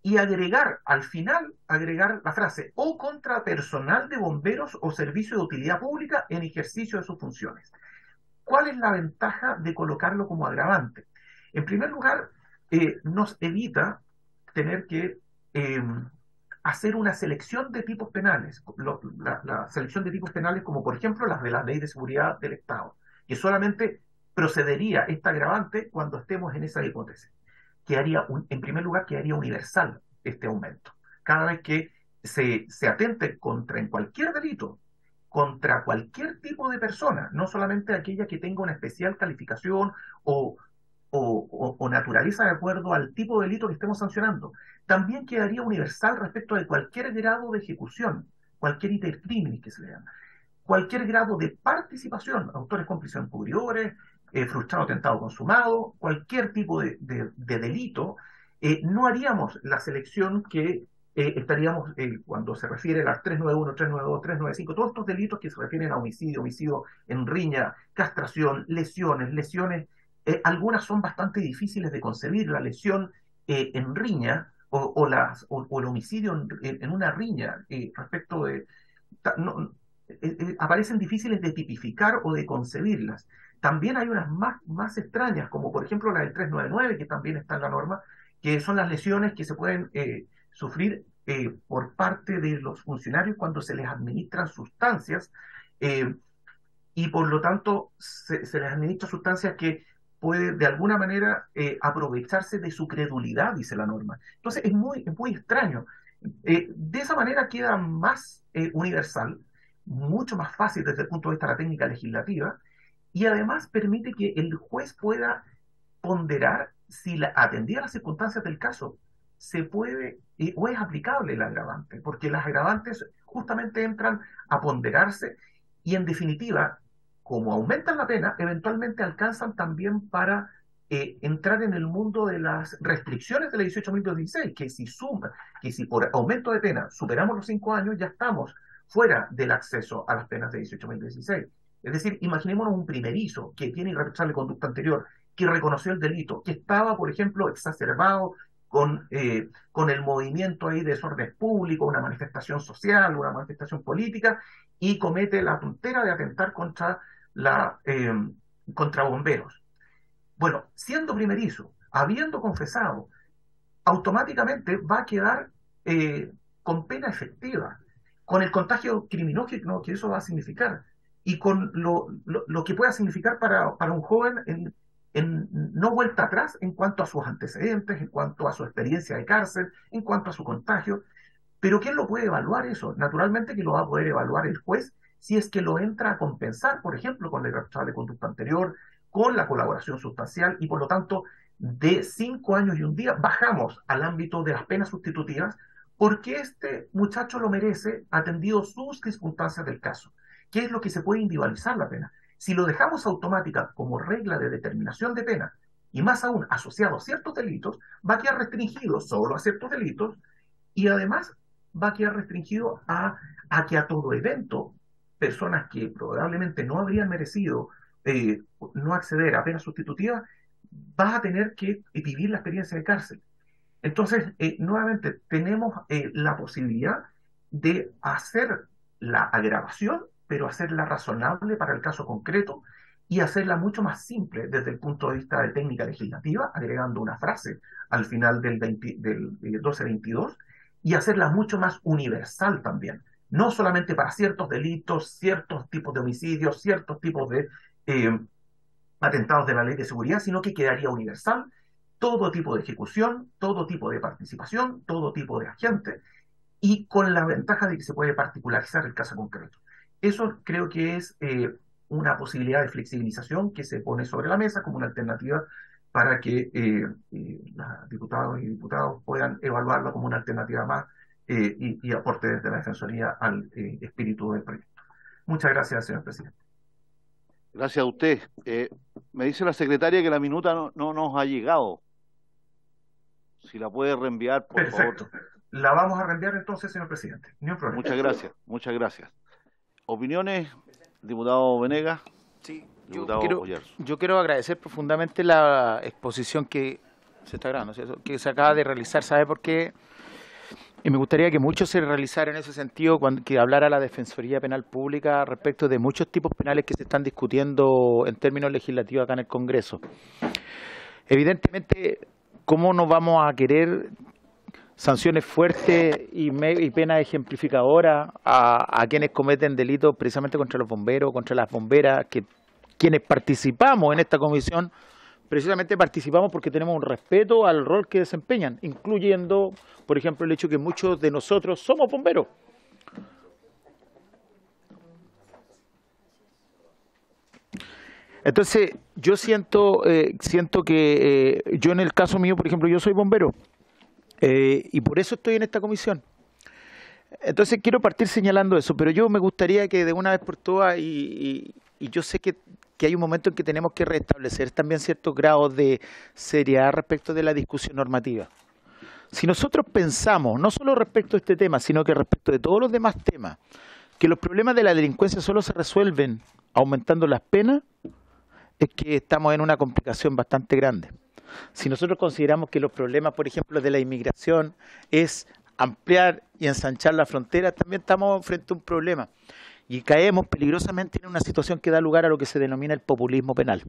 Y al final, agregar la frase, o contra personal de bomberos o servicio de utilidad pública en ejercicio de sus funciones. ¿Cuál es la ventaja de colocarlo como agravante? En primer lugar, nos evita tener que hacer una selección de tipos penales, la selección de tipos penales como por ejemplo las de la Ley de Seguridad del Estado, que solamente procedería esta agravante cuando estemos en esa hipótesis. En primer lugar, quedaría universal este aumento. Cada vez que se atente en cualquier delito, contra cualquier tipo de persona, no solamente aquella que tenga una especial calificación o naturaleza de acuerdo al tipo de delito que estemos sancionando, también quedaría universal respecto de cualquier grado de ejecución, cualquier iter criminis que se le llama, cualquier grado de participación, autores, cómplices, encubridores, frustrado, tentado, consumado, cualquier tipo de delito. No haríamos la selección que estaríamos cuando se refiere a las 391, 392, 395, todos estos delitos que se refieren a homicidio en riña, castración, lesiones, algunas son bastante difíciles de concebir. La lesión en riña o el homicidio en una riña respecto de... aparecen difíciles de tipificar o de concebirlas. También hay unas más extrañas, como por ejemplo la del 399, que también está en la norma, que son las lesiones que se pueden sufrir por parte de los funcionarios cuando se les administran sustancias, y por lo tanto se les administra sustancias que puede de alguna manera aprovecharse de su credulidad, dice la norma. Entonces es muy extraño. De esa manera queda más universal, mucho más fácil desde el punto de vista de la técnica legislativa, y además permite que el juez pueda ponderar si atendida a las circunstancias del caso se puede o es aplicable el agravante, porque las agravantes justamente entran a ponderarse y en definitiva, como aumentan la pena, eventualmente alcanzan también para entrar en el mundo de las restricciones de la 18.216, que si por aumento de pena superamos los 5 años, ya estamos fuera del acceso a las penas de 18.016. Es decir, imaginémonos un primerizo que tiene irreprochable conducta anterior, que reconoció el delito, que estaba, por ejemplo, exacerbado con el movimiento ahí de desorden público, una manifestación social, una manifestación política, y comete la tontera de atentar contra bomberos. Bueno, siendo primerizo, habiendo confesado, automáticamente va a quedar con pena efectiva, con el contagio criminógeno que eso va a significar y con lo que pueda significar para un joven en no vuelta atrás en cuanto a sus antecedentes, en cuanto a su experiencia de cárcel, en cuanto a su contagio. Pero ¿quién lo puede evaluar eso? Naturalmente que lo va a poder evaluar el juez si es que lo entra a compensar, por ejemplo, con la irreprochable conducta anterior, con la colaboración sustancial y por lo tanto de 5 años y un día bajamos al ámbito de las penas sustitutivas porque este muchacho lo merece atendido sus circunstancias del caso. ¿Qué es lo que se puede individualizar la pena? Si lo dejamos automática como regla de determinación de pena y más aún asociado a ciertos delitos, va a quedar restringido solo a ciertos delitos y además va a quedar restringido a que a todo evento personas que probablemente no habrían merecido no acceder a pena sustitutiva, vas a tener que vivir la experiencia de cárcel. Entonces, nuevamente, tenemos la posibilidad de hacer la agravación, pero hacerla razonable para el caso concreto y hacerla mucho más simple desde el punto de vista de técnica legislativa, agregando una frase al final del 1222, y hacerla mucho más universal también, no solamente para ciertos delitos, ciertos tipos de homicidios, ciertos tipos de atentados de la ley de seguridad, sino que quedaría universal todo tipo de ejecución, todo tipo de participación, todo tipo de agente, y con la ventaja de que se puede particularizar el caso concreto. Eso creo que es una posibilidad de flexibilización que se pone sobre la mesa como una alternativa para que las diputadas y diputados puedan evaluarlo como una alternativa más y aporte desde la Defensoría al espíritu del proyecto. Muchas gracias, señor presidente. Gracias a usted. Me dice la secretaria que la minuta no nos ha llegado. Si la puede reenviar, por Perfecto. favor. La vamos a reenviar entonces, señor presidente. Ni un problema. Muchas gracias, muchas gracias. ¿Opiniones, diputado Venegas? Sí, diputado Oyarzo. yo quiero agradecer profundamente la exposición que se está grabando, ¿cierto? Que se acaba de realizar. ¿Sabe por qué? Y me gustaría que mucho se realizara en ese sentido, que hablara la Defensoría Penal Pública respecto de muchos tipos penales que se están discutiendo en términos legislativos acá en el Congreso. Evidentemente, ¿cómo no vamos a querer sanciones fuertes y penas ejemplificadoras a quienes cometen delitos precisamente contra los bomberos, contra las bomberas, que quienes participamos en esta comisión, precisamente participamos porque tenemos un respeto al rol que desempeñan, incluyendo, por ejemplo, el hecho que muchos de nosotros somos bomberos. Entonces, yo siento que yo en el caso mío, por ejemplo, yo soy bombero y por eso estoy en esta comisión. Entonces, quiero partir señalando eso, pero yo me gustaría que de una vez por todas, y yo sé que hay un momento en que tenemos que restablecer también ciertos grados de seriedad respecto de la discusión normativa. Si nosotros pensamos, no solo respecto a este tema, sino que respecto de todos los demás temas, que los problemas de la delincuencia solo se resuelven aumentando las penas, es que estamos en una complicación bastante grande. Si nosotros consideramos que los problemas, por ejemplo, de la inmigración es ampliar y ensanchar la frontera, también estamos frente a un problema. Y caemos peligrosamente en una situación que da lugar a lo que se denomina el populismo penal.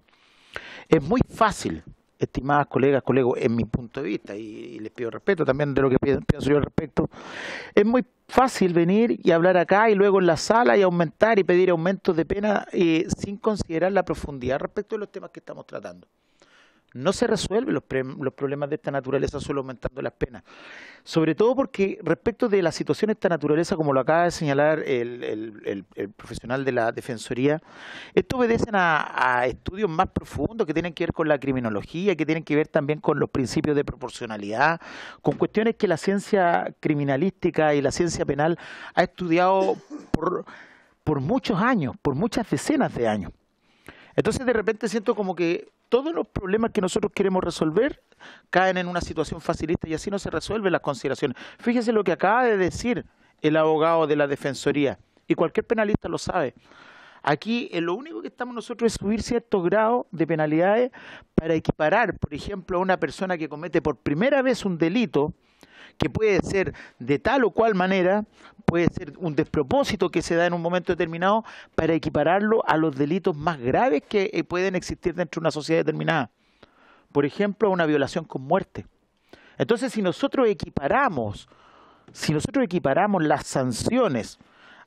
Es muy fácil, estimadas colegas, colegos, en mi punto de vista, y les pido respeto también de lo que pienso yo al respecto, es muy fácil venir y hablar acá y luego en la sala y aumentar y pedir aumentos de pena sin considerar la profundidad respecto de los temas que estamos tratando. No se resuelven los problemas de esta naturaleza solo aumentando las penas. Sobre todo porque respecto de la situación de esta naturaleza, como lo acaba de señalar el profesional de la Defensoría, esto obedecen a estudios más profundos que tienen que ver con la criminología, que tienen que ver también con los principios de proporcionalidad, con cuestiones que la ciencia criminalística y la ciencia penal ha estudiado por muchos años, por muchas decenas de años. Entonces de repente siento como que todos los problemas que nosotros queremos resolver caen en una situación facilista y así no se resuelven las consideraciones. Fíjese lo que acaba de decir el abogado de la Defensoría, y cualquier penalista lo sabe. Aquí lo único que estamos nosotros es subir ciertos grados de penalidades para equiparar, por ejemplo, a una persona que comete por primera vez un delito, que puede ser de tal o cual manera, puede ser un despropósito que se da en un momento determinado, para equipararlo a los delitos más graves que pueden existir dentro de una sociedad determinada. por ejemplo, a una violación con muerte. Entonces, si nosotros equiparamos las sanciones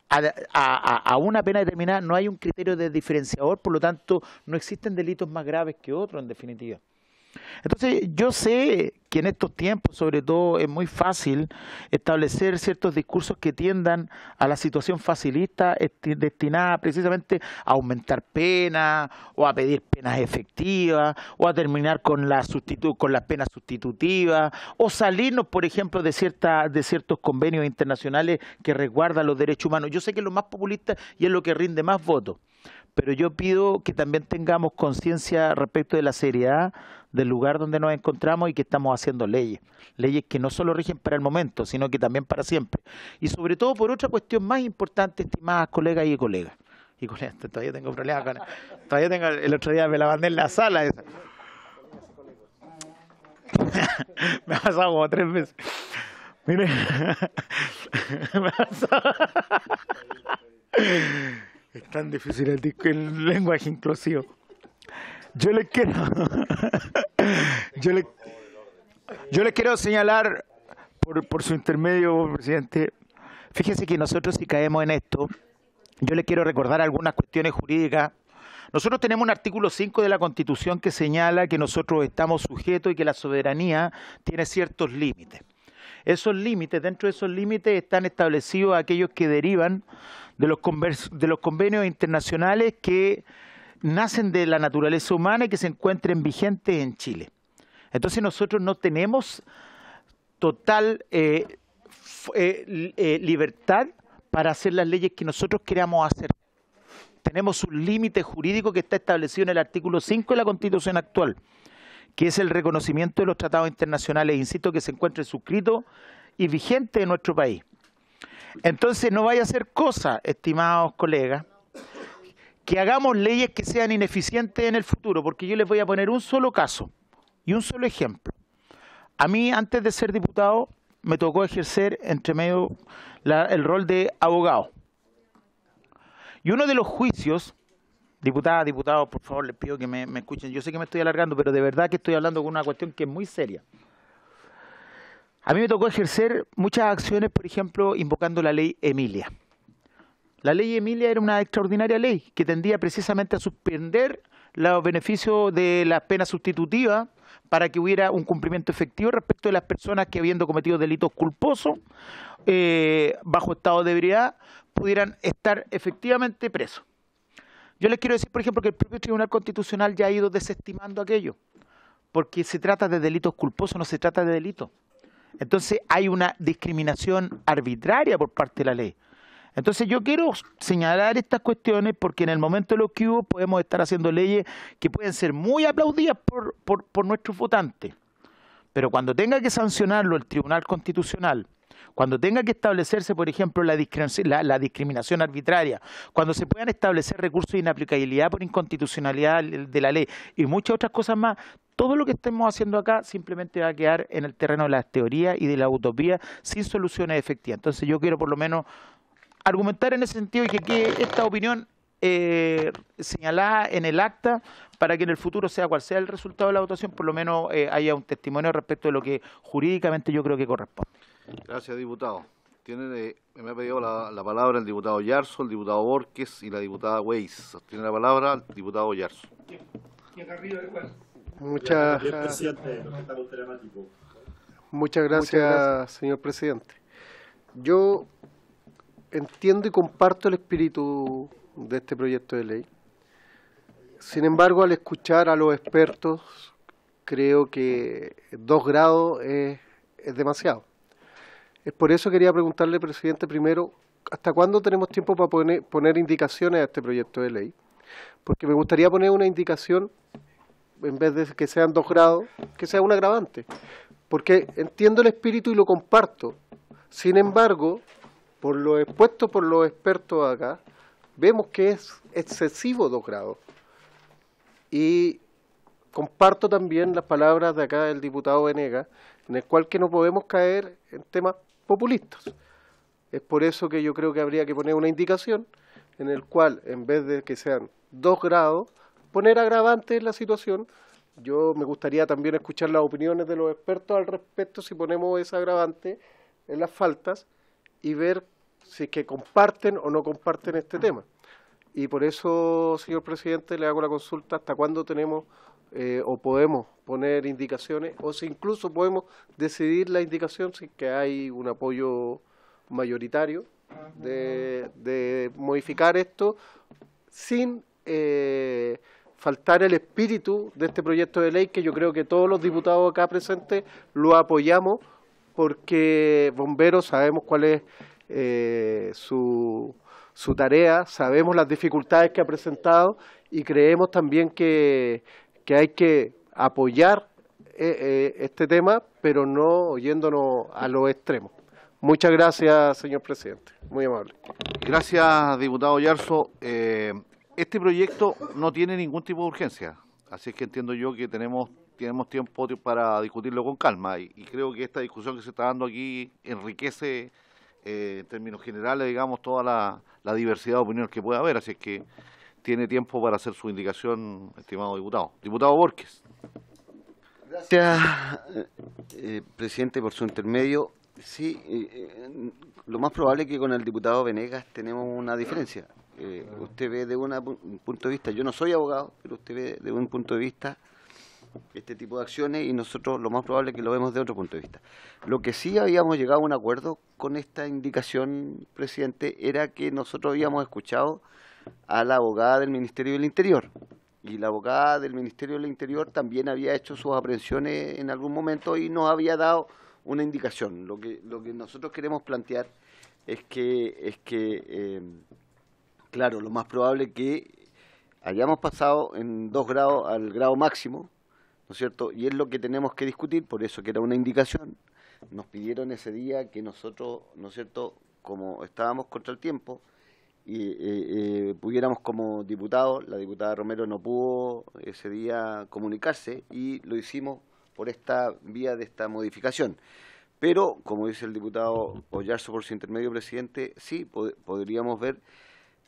a una pena determinada, no hay un criterio de diferenciador, por lo tanto, no existen delitos más graves que otros, en definitiva. Entonces, yo sé que en estos tiempos, sobre todo, es muy fácil establecer ciertos discursos que tiendan a la situación facilista destinada precisamente a aumentar penas o a pedir penas efectivas o a terminar con las penas sustitutivas o salirnos, por ejemplo, de ciertos convenios internacionales que resguardan los derechos humanos. Yo sé que es lo más populista y es lo que rinde más votos, pero yo pido que también tengamos conciencia respecto de la seriedad del lugar donde nos encontramos y que estamos haciendo leyes que no solo rigen para el momento, sino que también para siempre. Y sobre todo por otra cuestión más importante, estimadas colegas y colegas. Y con esto todavía tengo problemas con... el otro día me la mandé en la sala esa. Me ha pasado como 3 veces. Mire, me ha pasado... Es tan difícil el lenguaje inclusivo. Yo les quiero señalar, por su intermedio, presidente, fíjese que nosotros si caemos en esto, yo les quiero recordar algunas cuestiones jurídicas. Nosotros tenemos un artículo 5 de la Constitución que señala que nosotros estamos sujetos y que la soberanía tiene ciertos límites. Dentro de esos límites están establecidos aquellos que derivan de los convenios internacionales que nacen de la naturaleza humana y que se encuentren vigentes en Chile. Entonces nosotros no tenemos total libertad para hacer las leyes que nosotros queramos hacer. Tenemos un límite jurídico que está establecido en el artículo 5 de la Constitución actual, que es el reconocimiento de los tratados internacionales, insisto, que se encuentren suscritos y vigentes en nuestro país. Entonces no vaya a ser cosa, estimados colegas, que hagamos leyes que sean ineficientes en el futuro, porque yo les voy a poner un solo caso y un solo ejemplo. A mí, antes de ser diputado, me tocó ejercer entre medio el rol de abogado. Y uno de los juicios, diputadas, diputados, por favor, les pido que me escuchen. Yo sé que me estoy alargando, pero de verdad que estoy hablando con una cuestión que es muy seria. A mí me tocó ejercer muchas acciones, por ejemplo, invocando la ley Emilia. La ley Emilia era una extraordinaria ley que tendía precisamente a suspender los beneficios de las penas sustitutivas para que hubiera un cumplimiento efectivo respecto de las personas que, habiendo cometido delitos culposos, bajo estado de ebriedad, pudieran estar efectivamente presos. Yo les quiero decir, por ejemplo, que el propio Tribunal Constitucional ya ha ido desestimando aquello, porque se trata de delitos culposos, no se trata de delitos. Entonces hay una discriminación arbitraria por parte de la ley. Entonces yo quiero señalar estas cuestiones porque en el momento de lo que hubo podemos estar haciendo leyes que pueden ser muy aplaudidas por nuestros votantes. Pero cuando tenga que sancionarlo el Tribunal Constitucional, cuando tenga que establecerse, por ejemplo, la discriminación arbitraria, cuando se puedan establecer recursos de inaplicabilidad por inconstitucionalidad de la ley y muchas otras cosas más, todo lo que estemos haciendo acá simplemente va a quedar en el terreno de las teorías y de la utopía sin soluciones efectivas. Entonces yo quiero por lo menos argumentar en ese sentido y que quede esta opinión señalada en el acta para que en el futuro, sea cual sea el resultado de la votación, por lo menos haya un testimonio respecto de lo que jurídicamente yo creo que corresponde. Gracias, diputado. Me ha pedido la palabra el diputado Yarzo, el diputado Borges y la diputada Weiss. Tiene la palabra el diputado Yarzo. Muchas gracias, señor presidente. Yo entiendo y comparto el espíritu de este proyecto de ley. Sin embargo, al escuchar a los expertos, creo que 2 grados es demasiado. Es por eso que quería preguntarle, presidente, primero, ¿hasta cuándo tenemos tiempo para poner indicaciones a este proyecto de ley? Porque me gustaría poner una indicación, en vez de que sean 2 grados, que sea un agravante. Porque entiendo el espíritu y lo comparto. Sin embargo, por lo expuesto por los expertos acá, vemos que es excesivo 2 grados. Y comparto también las palabras de acá del diputado Venegas, en el cual que no podemos caer en temas populistas. Es por eso que yo creo que habría que poner una indicación en el cual, en vez de que sean 2 grados, poner agravantes en la situación yo me gustaría también escuchar las opiniones de los expertos al respecto si ponemos ese agravante en las faltas y ver si es que comparten o no comparten este tema. Y por eso, señor presidente, le hago la consulta hasta cuándo tenemos o podemos poner indicaciones, o si incluso podemos decidir la indicación si es que hay un apoyo mayoritario de modificar esto sin faltar el espíritu de este proyecto de ley, que yo creo que todos los diputados acá presentes lo apoyamos, porque bomberos sabemos cuál es su tarea, sabemos las dificultades que ha presentado y creemos también que hay que apoyar este tema, pero no yéndonos a los extremos. Muchas gracias, señor presidente. Muy amable. Gracias, diputado Yarzo. Este proyecto no tiene ningún tipo de urgencia, así es que entiendo yo que tenemos tiempo para discutirlo con calma y creo que esta discusión que se está dando aquí enriquece en términos generales, digamos, toda la diversidad de opiniones que pueda haber, así es que tiene tiempo para hacer su indicación, estimado diputado. Diputado Borges. Gracias, presidente, por su intermedio. Sí, lo más probable es que con el diputado Venegas tenemos una diferencia. Usted ve de un punto de vista, yo no soy abogado, pero usted ve de un punto de vista este tipo de acciones y nosotros lo más probable es que lo vemos de otro punto de vista. Lo que sí habíamos llegado a un acuerdo con esta indicación, presidente, era que nosotros habíamos escuchado a la abogada del Ministerio del Interior y la abogada del Ministerio del Interior también había hecho sus aprehensiones en algún momento y nos había dado una indicación. Lo que nosotros queremos plantear es que claro, lo más probable es que hayamos pasado en 2 grados al grado máximo, ¿no es cierto? Y es lo que tenemos que discutir, por eso que era una indicación. Nos pidieron ese día que nosotros, ¿no es cierto?, como estábamos contra el tiempo, y pudiéramos como diputados, la diputada Romero no pudo ese día comunicarse y lo hicimos por esta vía de esta modificación. Pero, como dice el diputado Oyarzo por su intermedio, presidente, sí podríamos ver,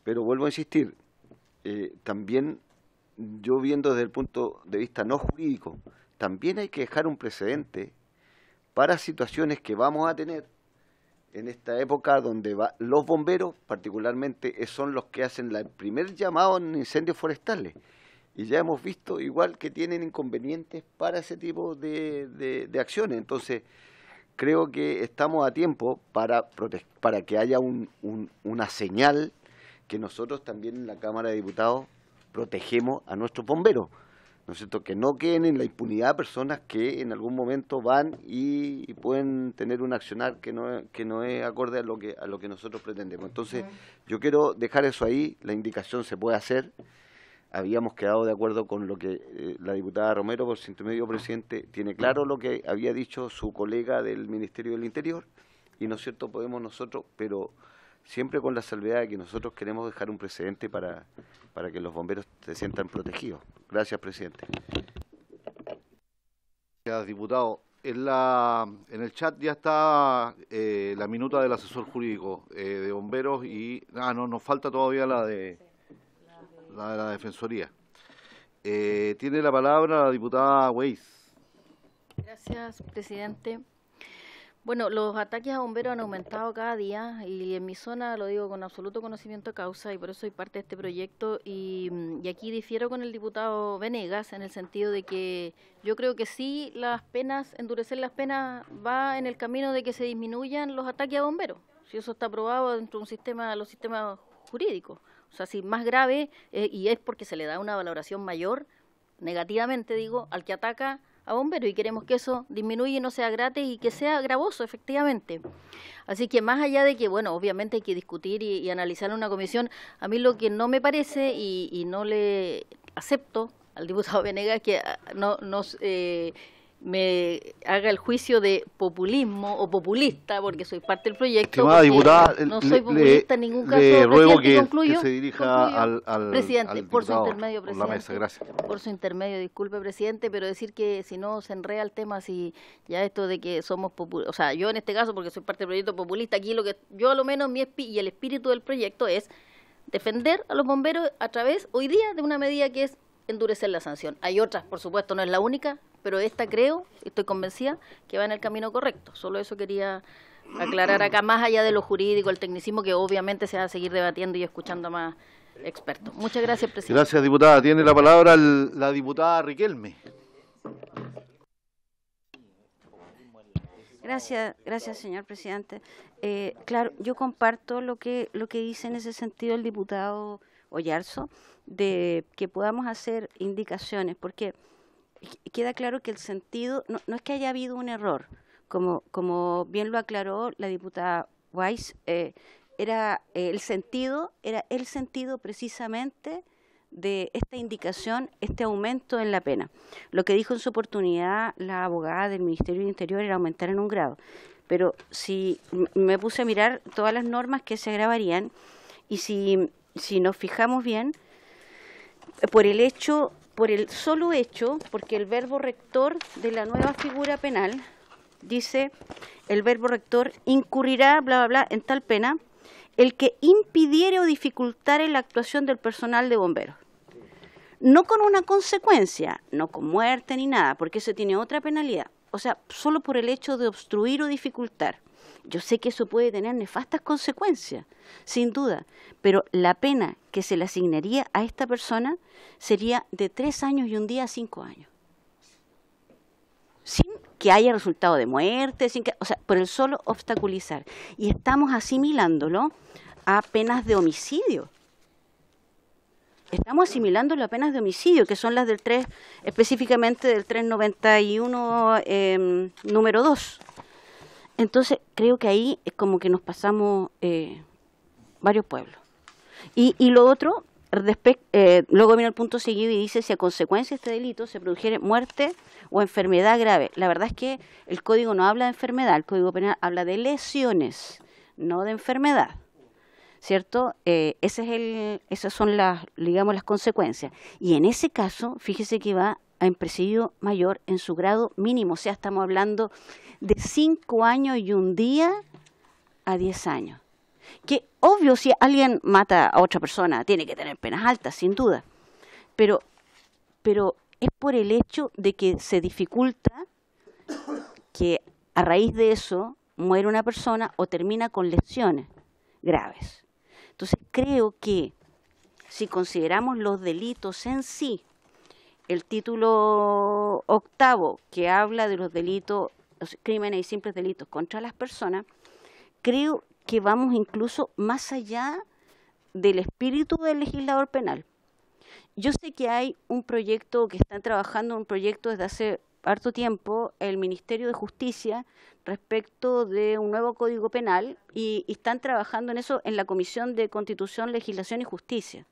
pero vuelvo a insistir, también yo viendo desde el punto de vista no jurídico, también hay que dejar un precedente para situaciones que vamos a tener en esta época donde los bomberos particularmente son los que hacen el primer llamado en incendios forestales. Y ya hemos visto igual que tienen inconvenientes para ese tipo de acciones. Entonces, creo que estamos a tiempo para que haya una señal que nosotros también en la Cámara de Diputados protegemos a nuestros bomberos, ¿no es cierto? Que no queden en la impunidad personas que en algún momento van y pueden tener un accionar que no es acorde a lo que nosotros pretendemos. Entonces, yo quiero dejar eso ahí, la indicación se puede hacer. Habíamos quedado de acuerdo con lo que la diputada Romero, por su intermedio, presidente, tiene claro lo que había dicho su colega del Ministerio del Interior, y no es cierto, podemos nosotros, pero siempre con la salvedad de que nosotros queremos dejar un precedente para que los bomberos se sientan protegidos. Gracias, presidente. Gracias, diputado. En el chat ya está la minuta del asesor jurídico de bomberos y no, nos falta todavía la de la Defensoría. Tiene la palabra la diputada Weiss. Gracias, presidente. Bueno, los ataques a bomberos han aumentado cada día y en mi zona lo digo con absoluto conocimiento de causa y por eso soy parte de este proyecto y aquí difiero con el diputado Venegas en el sentido de que yo creo que sí las penas, endurecer las penas va en el camino de que se disminuyan los ataques a bomberos, si eso está aprobado dentro de los sistemas jurídicos. O sea, si más grave y es porque se le da una valoración mayor, negativamente digo, al que ataca a bomberos y queremos que eso disminuya y no sea gratis y que sea gravoso, efectivamente. Así que más allá de que, bueno, obviamente hay que discutir y analizar en una comisión, a mí lo que no me parece y no le acepto al diputado Venegas es que me haga el juicio de populismo o populista, porque soy parte del proyecto. Estimada diputada, no soy populista en ningún caso. Le ruego que se dirija al presidente, por su diputado, intermedio, presidente. por la mesa, gracias. Por su intermedio, disculpe, presidente, pero decir que si no se enreda el tema, si ya esto de que somos populistas, o sea, yo en este caso, porque soy parte del proyecto populista, aquí lo que yo a lo menos y el espíritu del proyecto es defender a los bomberos a través, hoy día, de una medida que es endurecer la sanción. Hay otras, por supuesto, no es la única, pero esta creo, estoy convencida, que va en el camino correcto. Solo eso quería aclarar acá, más allá de lo jurídico, el tecnicismo, que obviamente se va a seguir debatiendo y escuchando a más expertos. Muchas gracias, presidente. Gracias, diputada. Tiene la palabra la diputada Riquelme. Gracias, señor presidente. Claro, yo comparto lo que dice en ese sentido el diputado Oyarzo, de que podamos hacer indicaciones, porque queda claro que el sentido, no es que haya habido un error, como bien lo aclaró la diputada Weiss, era el sentido precisamente de esta indicación, este aumento en la pena. Lo que dijo en su oportunidad la abogada del Ministerio del Interior era aumentar en un grado. Pero si me puse a mirar todas las normas que se agravarían, y si nos fijamos bien, por el solo hecho, porque el verbo rector de la nueva figura penal dice, el verbo rector incurrirá, bla, bla, bla, en tal pena, el que impidiere o dificultare la actuación del personal de bomberos. No con una consecuencia, no con muerte ni nada, porque eso tiene otra penalidad. O sea, solo por el hecho de obstruir o dificultar. Yo sé que eso puede tener nefastas consecuencias, sin duda, pero la pena que se le asignaría a esta persona sería de 3 años y un día a 5 años. Sin que haya resultado de muerte, o sea, por el solo obstaculizar. Y estamos asimilándolo a penas de homicidio. Estamos asimilándolo a penas de homicidio, que son las del 3, específicamente del 391, número 2. Entonces, creo que ahí es como que nos pasamos varios pueblos. Y lo otro, luego viene el punto seguido y dice, si a consecuencia de este delito se produjere muerte o enfermedad grave. La verdad es que el código no habla de enfermedad, el código penal habla de lesiones, no de enfermedad. ¿Cierto? Esas son las consecuencias. Y en ese caso, fíjese que va en presidio mayor en su grado mínimo. O sea, estamos hablando de 5 años y un día a 10 años. Que obvio, si alguien mata a otra persona, tiene que tener penas altas, sin duda. Pero es por el hecho de que se dificulta que a raíz de eso muere una persona o termina con lesiones graves. Entonces, creo que si consideramos los delitos en sí, el título 8, que habla de los delitos, los crímenes y simples delitos contra las personas, creo que vamos incluso más allá del espíritu del legislador penal. Yo sé que hay un proyecto que están trabajando, un proyecto desde hace harto tiempo, el Ministerio de Justicia, respecto de un nuevo Código Penal, y están trabajando en eso en la Comisión de Constitución, Legislación y Justicia.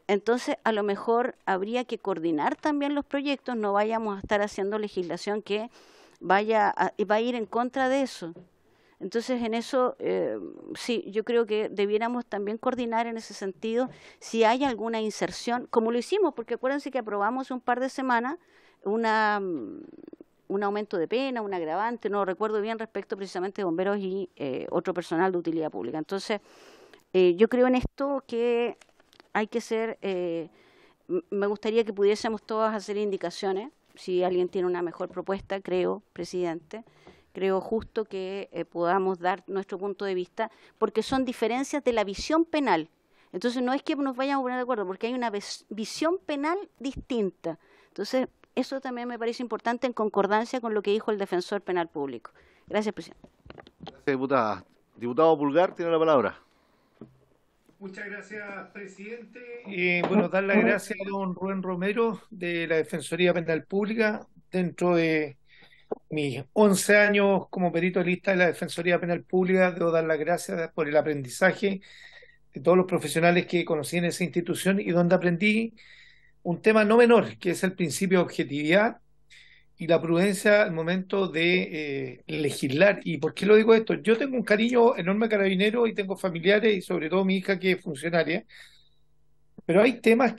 Entonces, a lo mejor habría que coordinar también los proyectos, no vayamos a estar haciendo legislación que va a ir en contra de eso. Entonces, en eso, sí, yo creo que debiéramos también coordinar en ese sentido si hay alguna inserción, como lo hicimos, porque acuérdense que aprobamos hace un par de semanas un aumento de pena, un agravante, no recuerdo bien, respecto precisamente de bomberos y otro personal de utilidad pública. Entonces, yo creo en esto que hay que ser, me gustaría que pudiésemos todos hacer indicaciones, si alguien tiene una mejor propuesta, creo, presidente, creo justo que podamos dar nuestro punto de vista, porque son diferencias de la visión penal. Entonces, no es que nos vayamos a poner de acuerdo, porque hay una visión penal distinta. Entonces, eso también me parece importante en concordancia con lo que dijo el defensor penal público. Gracias, presidente. Gracias, diputada. Diputado Pulgar, tiene la palabra. Muchas gracias, presidente. Bueno, dar las gracias a don Rubén Romero de la Defensoría Penal Pública. Dentro de mis 11 años como perito lista de la Defensoría Penal Pública, debo dar las gracias por el aprendizaje de todos los profesionales que conocí en esa institución y donde aprendí un tema no menor, que es el principio de objetividad y la prudencia al momento de legislar. ¿Y por qué lo digo esto? Yo tengo un cariño enorme a Carabineros y tengo familiares y sobre todo mi hija que es funcionaria, pero hay temas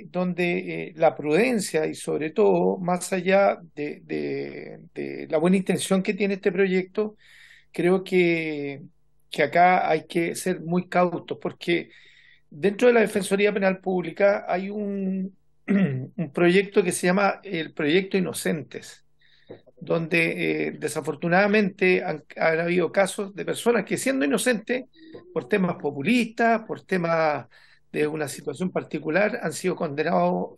donde la prudencia y sobre todo, más allá de la buena intención que tiene este proyecto, creo que acá hay que ser muy cautos, porque dentro de la Defensoría Penal Pública hay un proyecto que se llama el Proyecto Inocentes, donde desafortunadamente han habido casos de personas que, siendo inocentes por temas populistas, por temas de una situación particular, han sido condenados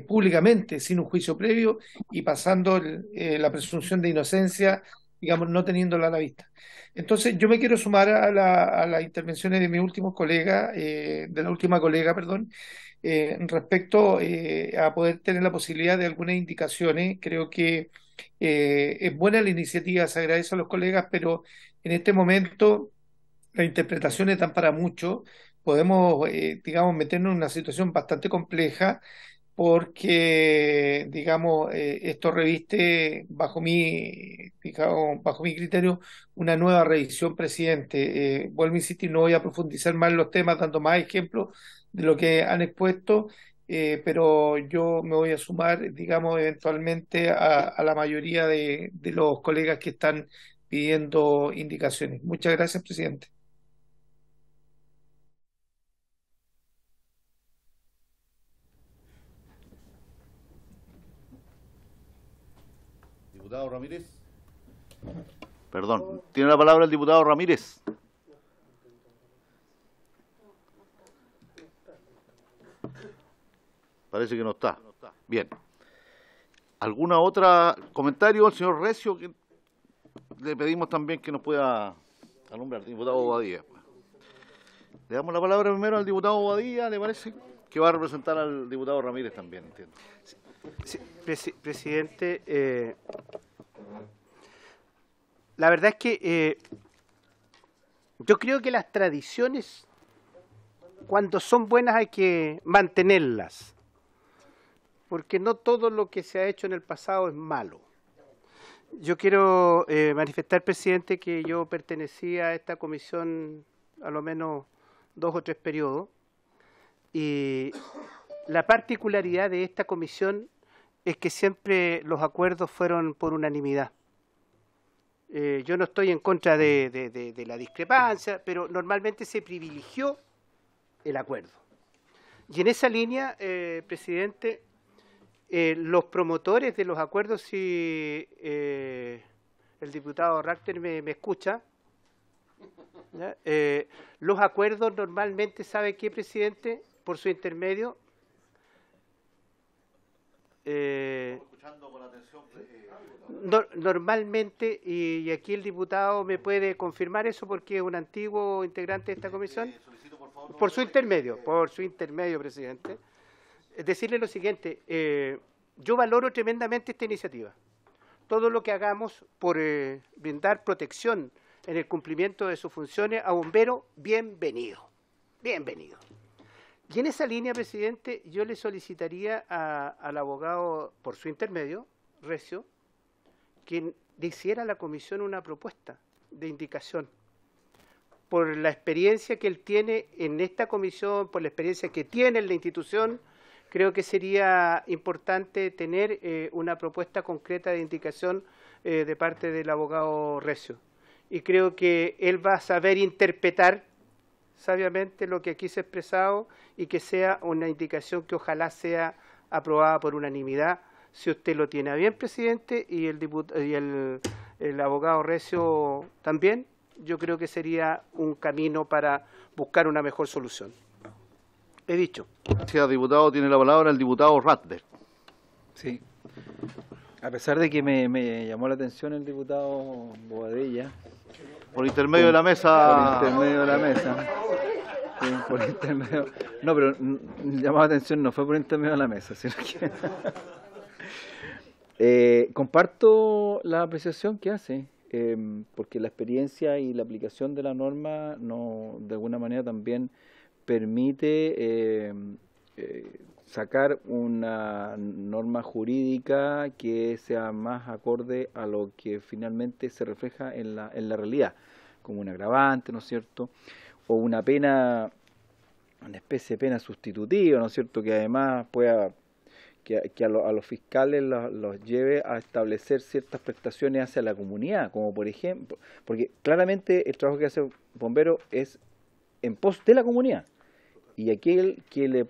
públicamente sin un juicio previo y pasando la presunción de inocencia, digamos, no teniéndola a la vista. Entonces, yo me quiero sumar a las intervenciones de mi último colega, de la última colega, perdón, respecto a poder tener la posibilidad de algunas indicaciones. Creo que es buena la iniciativa, se agradece a los colegas, pero en este momento las interpretaciones dan para mucho. Podemos, digamos, meternos en una situación bastante compleja porque, digamos, esto reviste, digamos, bajo mi criterio, una nueva revisión, presidente. Vuelvo a insistir, no voy a profundizar más en los temas, dando más ejemplos de lo que han expuesto, pero yo me voy a sumar, digamos, eventualmente a la mayoría de los colegas que están pidiendo indicaciones. Muchas gracias, presidente. Diputado Ramírez. Perdón, tiene la palabra el diputado Ramírez. Parece que no está. Bien. ¿Alguna otra comentario al señor Recio? Que le pedimos también que nos pueda alumbrar, diputado Bobadilla. Le damos la palabra primero al diputado Bobadilla, ¿le parece? Que va a representar al diputado Ramírez también, entiendo. Sí, presidente, la verdad es que yo creo que las tradiciones, cuando son buenas, hay que mantenerlas, porque no todo lo que se ha hecho en el pasado es malo. Yo quiero manifestar, presidente, que yo pertenecía a esta comisión a lo menos 2 o 3 periodos, y la particularidad de esta comisión es que siempre los acuerdos fueron por unanimidad. Yo no estoy en contra de la discrepancia, pero normalmente se privilegió el acuerdo. Y en esa línea, presidente, los promotores de los acuerdos, si el diputado Rachter me escucha, los acuerdos normalmente, ¿sabe qué, presidente? Por su intermedio, normalmente, y aquí el diputado me puede confirmar eso porque es un antiguo integrante de esta comisión, por su intermedio, presidente, decirle lo siguiente, yo valoro tremendamente esta iniciativa. Todo lo que hagamos por brindar protección en el cumplimiento de sus funciones a bomberos, bienvenido, bienvenido. Y en esa línea, presidente, yo le solicitaría al abogado, por su intermedio, Recio, que le hiciera a la comisión una propuesta de indicación. Por la experiencia que él tiene en esta comisión, por la experiencia que tiene en la institución, creo que sería importante tener una propuesta concreta de indicación de parte del abogado Recio. Y creo que él va a saber interpretar sabiamente lo que aquí se ha expresado y que sea una indicación que ojalá sea aprobada por unanimidad, si usted lo tiene a bien, presidente, y el abogado Recio también. Yo creo que sería un camino para buscar una mejor solución. He dicho. Gracias, diputado. Tiene la palabra el diputado Rachter. Sí. A pesar de que me llamó la atención el diputado Bobadilla. Por intermedio de la mesa. Por intermedio de la mesa. Sí, por intermedio. No, pero llamó la atención, no fue por intermedio de la mesa, sino que comparto la apreciación que hace, porque la experiencia y la aplicación de la norma no, de alguna manera también permite sacar una norma jurídica que sea más acorde a lo que finalmente se refleja en la realidad, como un agravante, ¿no es cierto?, o una pena, una especie de pena sustitutiva, ¿no es cierto?, que además pueda, que a los fiscales los lleve a establecer ciertas prestaciones hacia la comunidad, como por ejemplo, porque claramente el trabajo que hace el bombero es en pos de la comunidad, y aquel que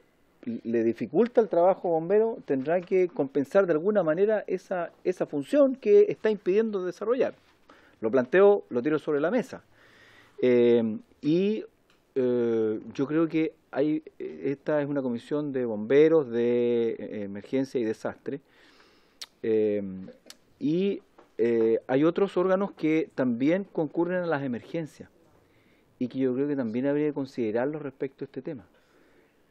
le dificulta el trabajo bombero, tendrá que compensar de alguna manera esa función que está impidiendo desarrollar. Lo planteo, lo tiro sobre la mesa. Yo creo que esta es una comisión de bomberos, de emergencia y desastre. Hay otros órganos que también concurren a las emergencias y que yo creo que también habría que considerarlos respecto a este tema.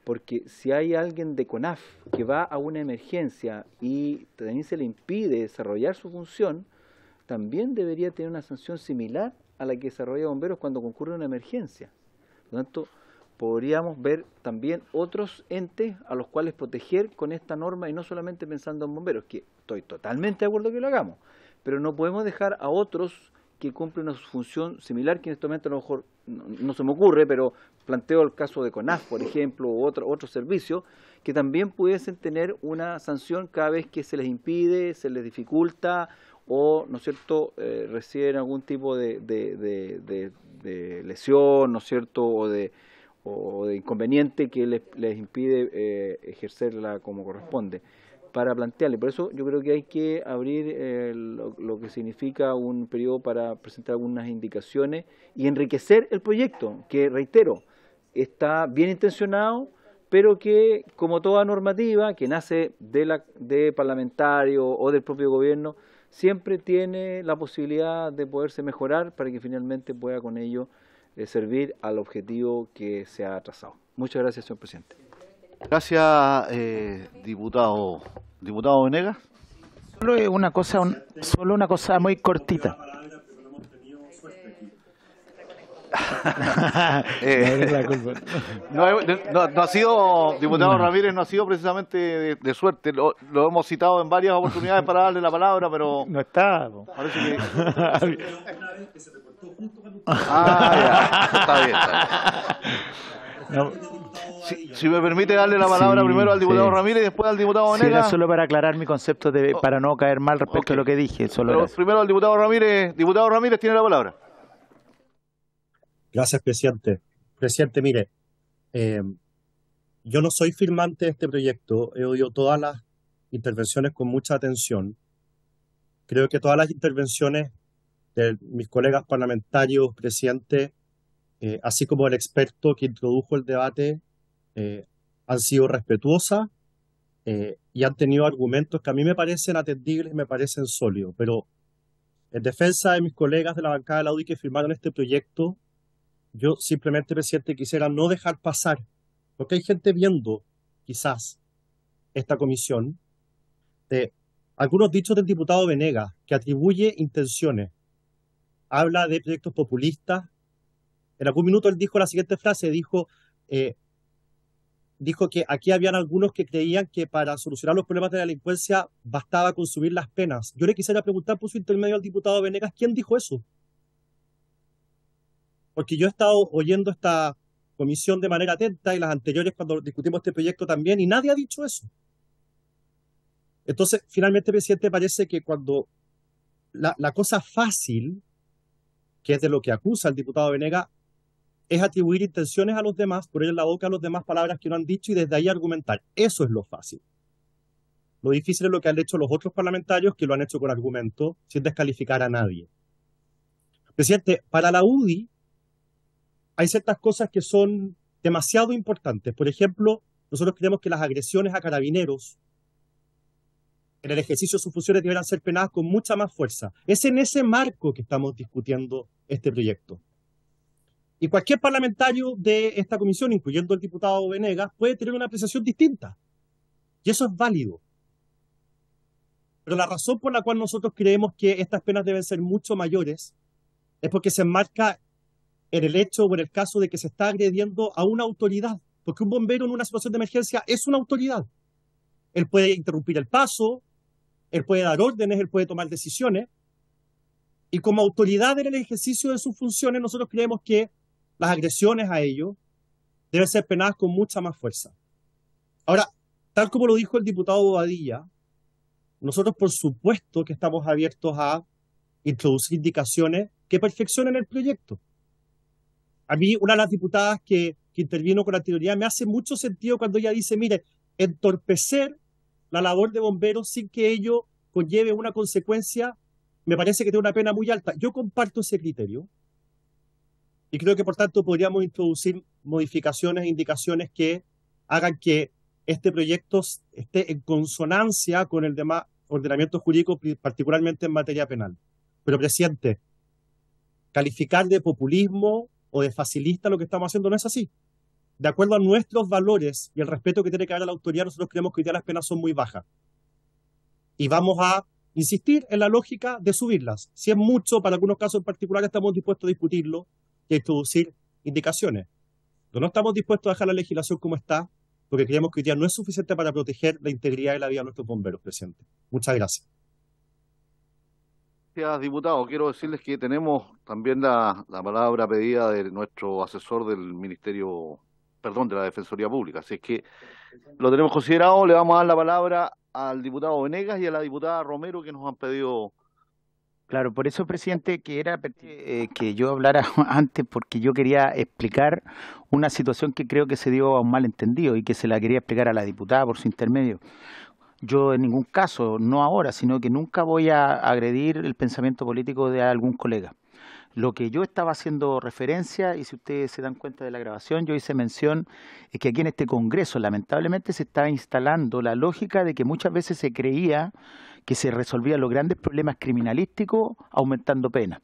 Porque si hay alguien de CONAF que va a una emergencia y también se le impide desarrollar su función, también debería tener una sanción similar a la que desarrolla bomberos cuando concurre una emergencia. Por lo tanto, podríamos ver también otros entes a los cuales proteger con esta norma y no solamente pensando en bomberos, que estoy totalmente de acuerdo que lo hagamos, pero no podemos dejar a otros que cumplen una función similar, que en este momento a lo mejor no se me ocurre, pero planteo el caso de CONAF, por ejemplo, u otro servicio, que también pudiesen tener una sanción cada vez que se les impide, se les dificulta o, ¿no es cierto?, reciben algún tipo de lesión, ¿no es cierto?, o de inconveniente que les impide ejercerla como corresponde, para plantearle. Por eso yo creo que hay que abrir lo que significa un periodo para presentar algunas indicaciones y enriquecer el proyecto, que, reitero, está bien intencionado, pero que, como toda normativa que nace de parlamentario o del propio gobierno, siempre tiene la posibilidad de poderse mejorar para que finalmente pueda con ello servir al objetivo que se ha trazado. Muchas gracias, señor presidente. Gracias, diputado. Diputado Venegas. Solo una cosa muy cortita. No ha sido, diputado Ramírez, no ha sido precisamente de suerte. Lo hemos citado en varias oportunidades para darle la palabra, pero no está. Parece que está bien. No. Si me permite darle la palabra primero al diputado Ramírez y después al diputado Venegas. Era solo para aclarar mi concepto para no caer mal respecto a lo que dije. Primero al diputado Ramírez. Diputado Ramírez tiene la palabra. Gracias, presidente. Presidente, mire, yo no soy firmante de este proyecto. He oído todas las intervenciones con mucha atención. Creo que todas las intervenciones de mis colegas parlamentarios, presidente, así como el experto que introdujo el debate, han sido respetuosas y han tenido argumentos que a mí me parecen atendibles y me parecen sólidos. Pero en defensa de mis colegas de la bancada de la UDI que firmaron este proyecto, yo simplemente, presidente, quisiera no dejar pasar, porque hay gente viendo, quizás, esta comisión, de algunos dichos del diputado Venegas, que atribuye intenciones, habla de proyectos populistas. En algún minuto él dijo la siguiente frase, dijo que aquí habían algunos que creían que para solucionar los problemas de la delincuencia bastaba con subir las penas. Yo le quisiera preguntar por su intermedio al diputado Venegas, ¿quién dijo eso? Porque yo he estado oyendo esta comisión de manera atenta y las anteriores cuando discutimos este proyecto también, y nadie ha dicho eso. Entonces, finalmente, presidente, parece que cuando la cosa fácil, que es de lo que acusa el diputado Venegas, es atribuir intenciones a los demás, poner en la boca a los demás palabras que no han dicho y desde ahí argumentar. Eso es lo fácil. Lo difícil es lo que han hecho los otros parlamentarios, que lo han hecho con argumentos, sin descalificar a nadie. Presidente, para la UDI hay ciertas cosas que son demasiado importantes. Por ejemplo, nosotros creemos que las agresiones a carabineros en el ejercicio de sus funciones deberán ser penadas con mucha más fuerza. Es en ese marco que estamos discutiendo este proyecto. Y cualquier parlamentario de esta comisión, incluyendo el diputado Venegas, puede tener una apreciación distinta. Y eso es válido. Pero la razón por la cual nosotros creemos que estas penas deben ser mucho mayores es porque se enmarca en el hecho o en el caso de que se está agrediendo a una autoridad. Porque un bombero en una situación de emergencia es una autoridad. Él puede interrumpir el paso, él puede dar órdenes, él puede tomar decisiones. Y como autoridad en el ejercicio de sus funciones, nosotros creemos que las agresiones a ellos deben ser penadas con mucha más fuerza. Ahora, tal como lo dijo el diputado Bobadilla, nosotros por supuesto que estamos abiertos a introducir indicaciones que perfeccionen el proyecto. A mí, una de las diputadas que que intervino con anterioridad, me hace mucho sentido cuando ella dice, mire, entorpecer la labor de bomberos sin que ello conlleve una consecuencia, me parece que tiene una pena muy alta. Yo comparto ese criterio y creo que, por tanto, podríamos introducir modificaciones e indicaciones que hagan que este proyecto esté en consonancia con el demás ordenamiento jurídico, particularmente en materia penal. Pero, presidente, calificar de populismo o de facilista lo que estamos haciendo no es así. De acuerdo a nuestros valores y el respeto que tiene que haber a la autoridad, nosotros creemos que hoy día las penas son muy bajas. Y vamos a insistir en la lógica de subirlas. Si es mucho, para algunos casos en particular, estamos dispuestos a discutirlo y a introducir indicaciones. Pero no estamos dispuestos a dejar la legislación como está, porque creemos que hoy día no es suficiente para proteger la integridad y la vida de nuestros bomberos, presidente. Muchas gracias. Gracias, diputado. Quiero decirles que tenemos también la palabra pedida de nuestro asesor del Ministerio, perdón, de la Defensoría Pública. Así es que lo tenemos considerado. Le vamos a dar la palabra al diputado Venegas y a la diputada Romero, que nos han pedido. Claro, por eso, presidente, que era que yo hablara antes, porque yo quería explicar una situación que creo que se dio a un malentendido y que se la quería explicar a la diputada por su intermedio. Yo en ningún caso, no ahora, sino que nunca voy a agredir el pensamiento político de algún colega. Lo que yo estaba haciendo referencia, y si ustedes se dan cuenta de la grabación, yo hice mención, es que aquí en este Congreso lamentablemente se está instalando la lógica de que muchas veces se creía que se resolvían los grandes problemas criminalísticos aumentando penas.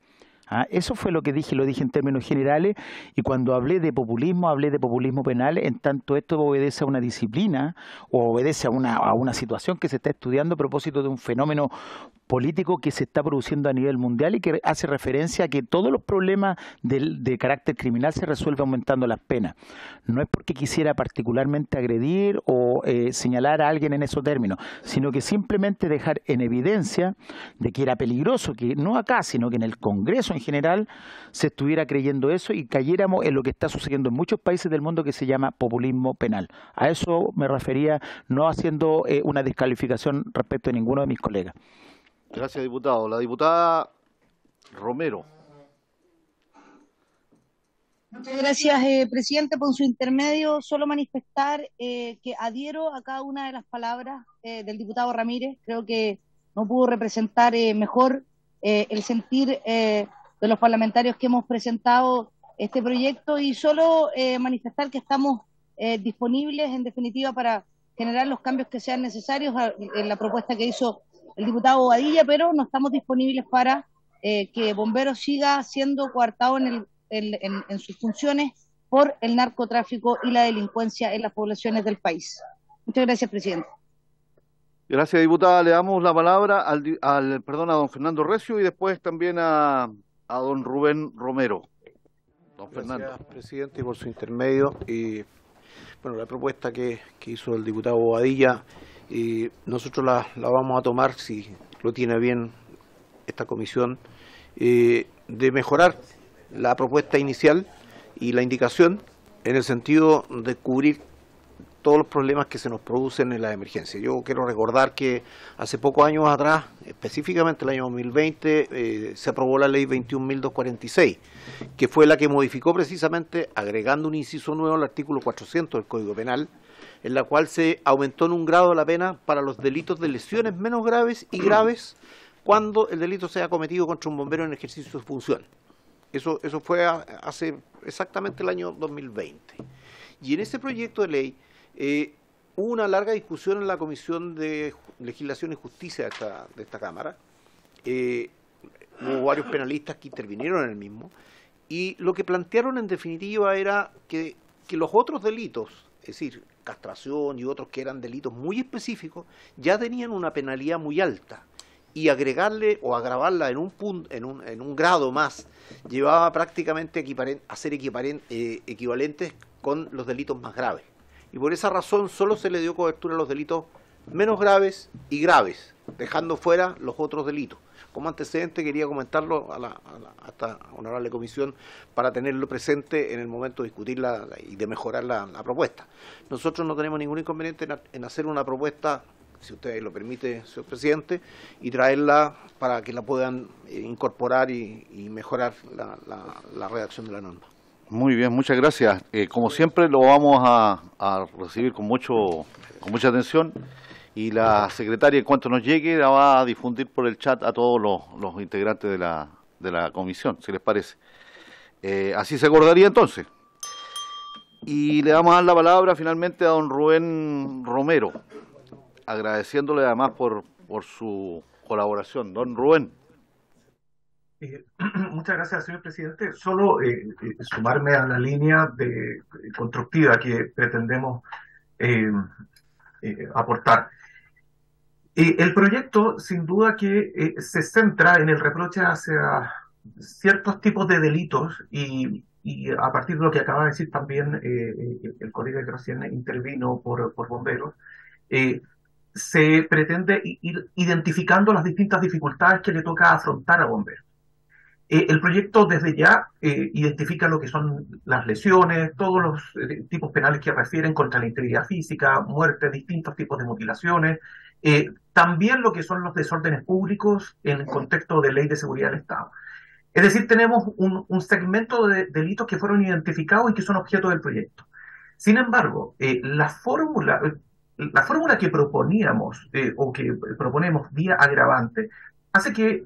Eso fue lo que dije, lo dije en términos generales, y cuando hablé de populismo penal, en tanto esto obedece a una disciplina o obedece a una situación que se está estudiando a propósito de un fenómeno político que se está produciendo a nivel mundial y que hace referencia a que todos los problemas de carácter criminal se resuelven aumentando las penas. No es porque quisiera particularmente agredir o señalar a alguien en esos términos, sino que simplemente dejar en evidencia de que era peligroso que no acá, sino que en el Congreso en general se estuviera creyendo eso y cayéramos en lo que está sucediendo en muchos países del mundo que se llama populismo penal. A eso me refería, no haciendo una descalificación respecto de ninguno de mis colegas. Gracias, diputado. La diputada Romero. Muchas gracias, presidente, por su intermedio. Solo manifestar que adhiero a cada una de las palabras del diputado Ramírez. Creo que no pudo representar mejor el sentir de los parlamentarios que hemos presentado este proyecto, y solo manifestar que estamos disponibles, en definitiva, para generar los cambios que sean necesarios en la propuesta que hizo el diputado Bobadilla, pero no estamos disponibles para que Bomberos siga siendo coartado en sus funciones por el narcotráfico y la delincuencia en las poblaciones del país. Muchas gracias, presidente. Gracias, diputada. Le damos la palabra a don Fernando Recio y después también a don Rubén Romero. Don Fernando. Gracias, presidente, y por su intermedio. Bueno, la propuesta que hizo el diputado Bobadilla, nosotros la vamos a tomar, si lo tiene bien esta comisión, de mejorar la propuesta inicial y la indicación en el sentido de cubrir todos los problemas que se nos producen en la emergencia. Yo quiero recordar que hace pocos años atrás, específicamente el año 2020, se aprobó la ley 21.246, que fue la que modificó precisamente, agregando un inciso nuevo al artículo 400 del Código Penal, en la cual se aumentó en un grado la pena para los delitos de lesiones menos graves y graves cuando el delito sea cometido contra un bombero en ejercicio de su función. Eso fue hace exactamente el año 2020. Y en ese proyecto de ley hubo una larga discusión en la Comisión de Legislación y Justicia de esta Cámara. Hubo varios penalistas que intervinieron en el mismo, y lo que plantearon en definitiva era que los otros delitos, es decir, castración y otros que eran delitos muy específicos, ya tenían una penalidad muy alta, y agregarle o agravarla en un grado más llevaba prácticamente a ser equivalentes con los delitos más graves. Y por esa razón solo se le dio cobertura a los delitos menos graves y graves, dejando fuera los otros delitos. Como antecedente quería comentarlo a esta honorable comisión para tenerlo presente en el momento de discutirla y de mejorar la propuesta. Nosotros no tenemos ningún inconveniente en hacer una propuesta, si usted lo permite, señor presidente, y traerla para que la puedan incorporar y mejorar la redacción de la norma. Muy bien, muchas gracias. Como siempre lo vamos a recibir con mucha atención y la secretaria, en cuanto nos llegue, la va a difundir por el chat a todos los integrantes de la comisión, si les parece. Así se acordaría entonces. Y le vamos a dar la palabra finalmente a don Rubén Romero, agradeciéndole además por su colaboración. Don Rubén. Muchas gracias, señor presidente. Solo sumarme a la línea constructiva que pretendemos aportar. El proyecto, sin duda que se centra en el reproche hacia ciertos tipos de delitos y a partir de lo que acaba de decir también el colega que recién intervino por bomberos, se pretende ir identificando las distintas dificultades que le toca afrontar a bomberos. El proyecto desde ya identifica lo que son las lesiones, todos los tipos penales que refieren contra la integridad física, muerte, distintos tipos de mutilaciones, también lo que son los desórdenes públicos en el contexto de ley de seguridad del Estado. Es decir, tenemos un segmento de delitos que fueron identificados y que son objeto del proyecto. Sin embargo, la fórmula que proponíamos o que proponemos vía agravante hace que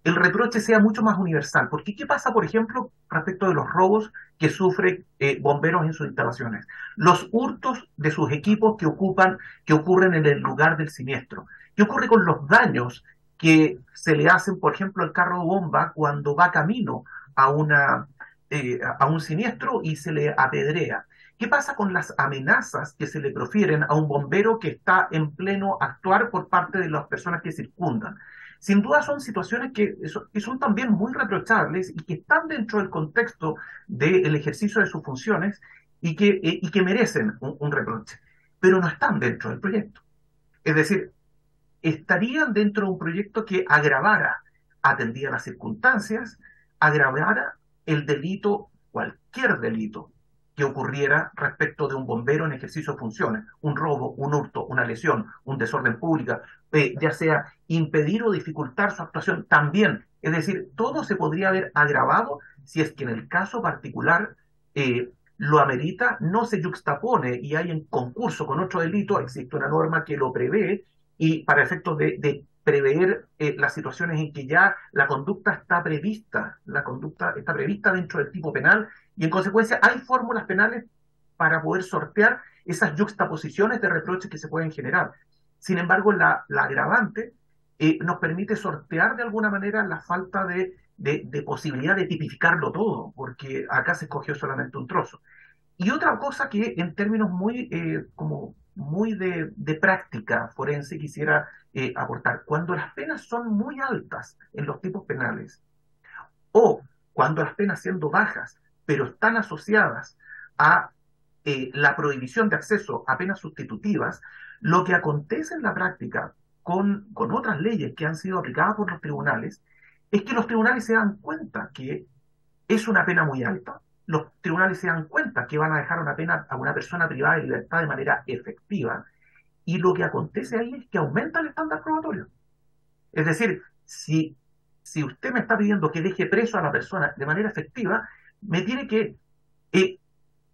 el reproche sea mucho más universal. Porque ¿qué pasa, por ejemplo, respecto de los robos que sufren bomberos en sus instalaciones? Los hurtos de sus equipos que ocurren en el lugar del siniestro. ¿Qué ocurre con los daños que se le hacen, por ejemplo, al carro bomba cuando va camino a un siniestro y se le apedrea? ¿Qué pasa con las amenazas que se le profieren a un bombero que está en pleno actuar por parte de las personas que circundan? Sin duda son situaciones que son también muy reprochables y que están dentro del contexto del ejercicio de sus funciones y que merecen un reproche, pero no están dentro del proyecto. Es decir, estarían dentro de un proyecto que agravara, atendía las circunstancias, agravara el delito, cualquier delito que ocurriera respecto de un bombero en ejercicio de funciones, un robo, un hurto, una lesión, un desorden público, ya sea impedir o dificultar su actuación también. Es decir, todo se podría haber agravado si es que en el caso particular lo amerita, no se yuxtapone y hay en concurso con otro delito, existe una norma que lo prevé y para efectos de prever las situaciones en que ya la conducta está prevista dentro del tipo penal y en consecuencia hay fórmulas penales para poder sortear esas yuxtaposiciones de reproches que se pueden generar. Sin embargo, la agravante nos permite sortear de alguna manera la falta de posibilidad de tipificarlo todo, porque acá se escogió solamente un trozo. Y otra cosa que en términos muy de práctica forense quisiera aportar, cuando las penas son muy altas en los tipos penales, o cuando las penas siendo bajas, pero están asociadas a la prohibición de acceso a penas sustitutivas, lo que acontece en la práctica con otras leyes que han sido aplicadas por los tribunales, es que los tribunales se dan cuenta que es una pena muy alta, los tribunales se dan cuenta que van a dejar una pena a una persona privada de libertad de manera efectiva, y lo que acontece ahí es que aumenta el estándar probatorio. Es decir, si usted me está pidiendo que deje preso a la persona de manera efectiva, me tiene que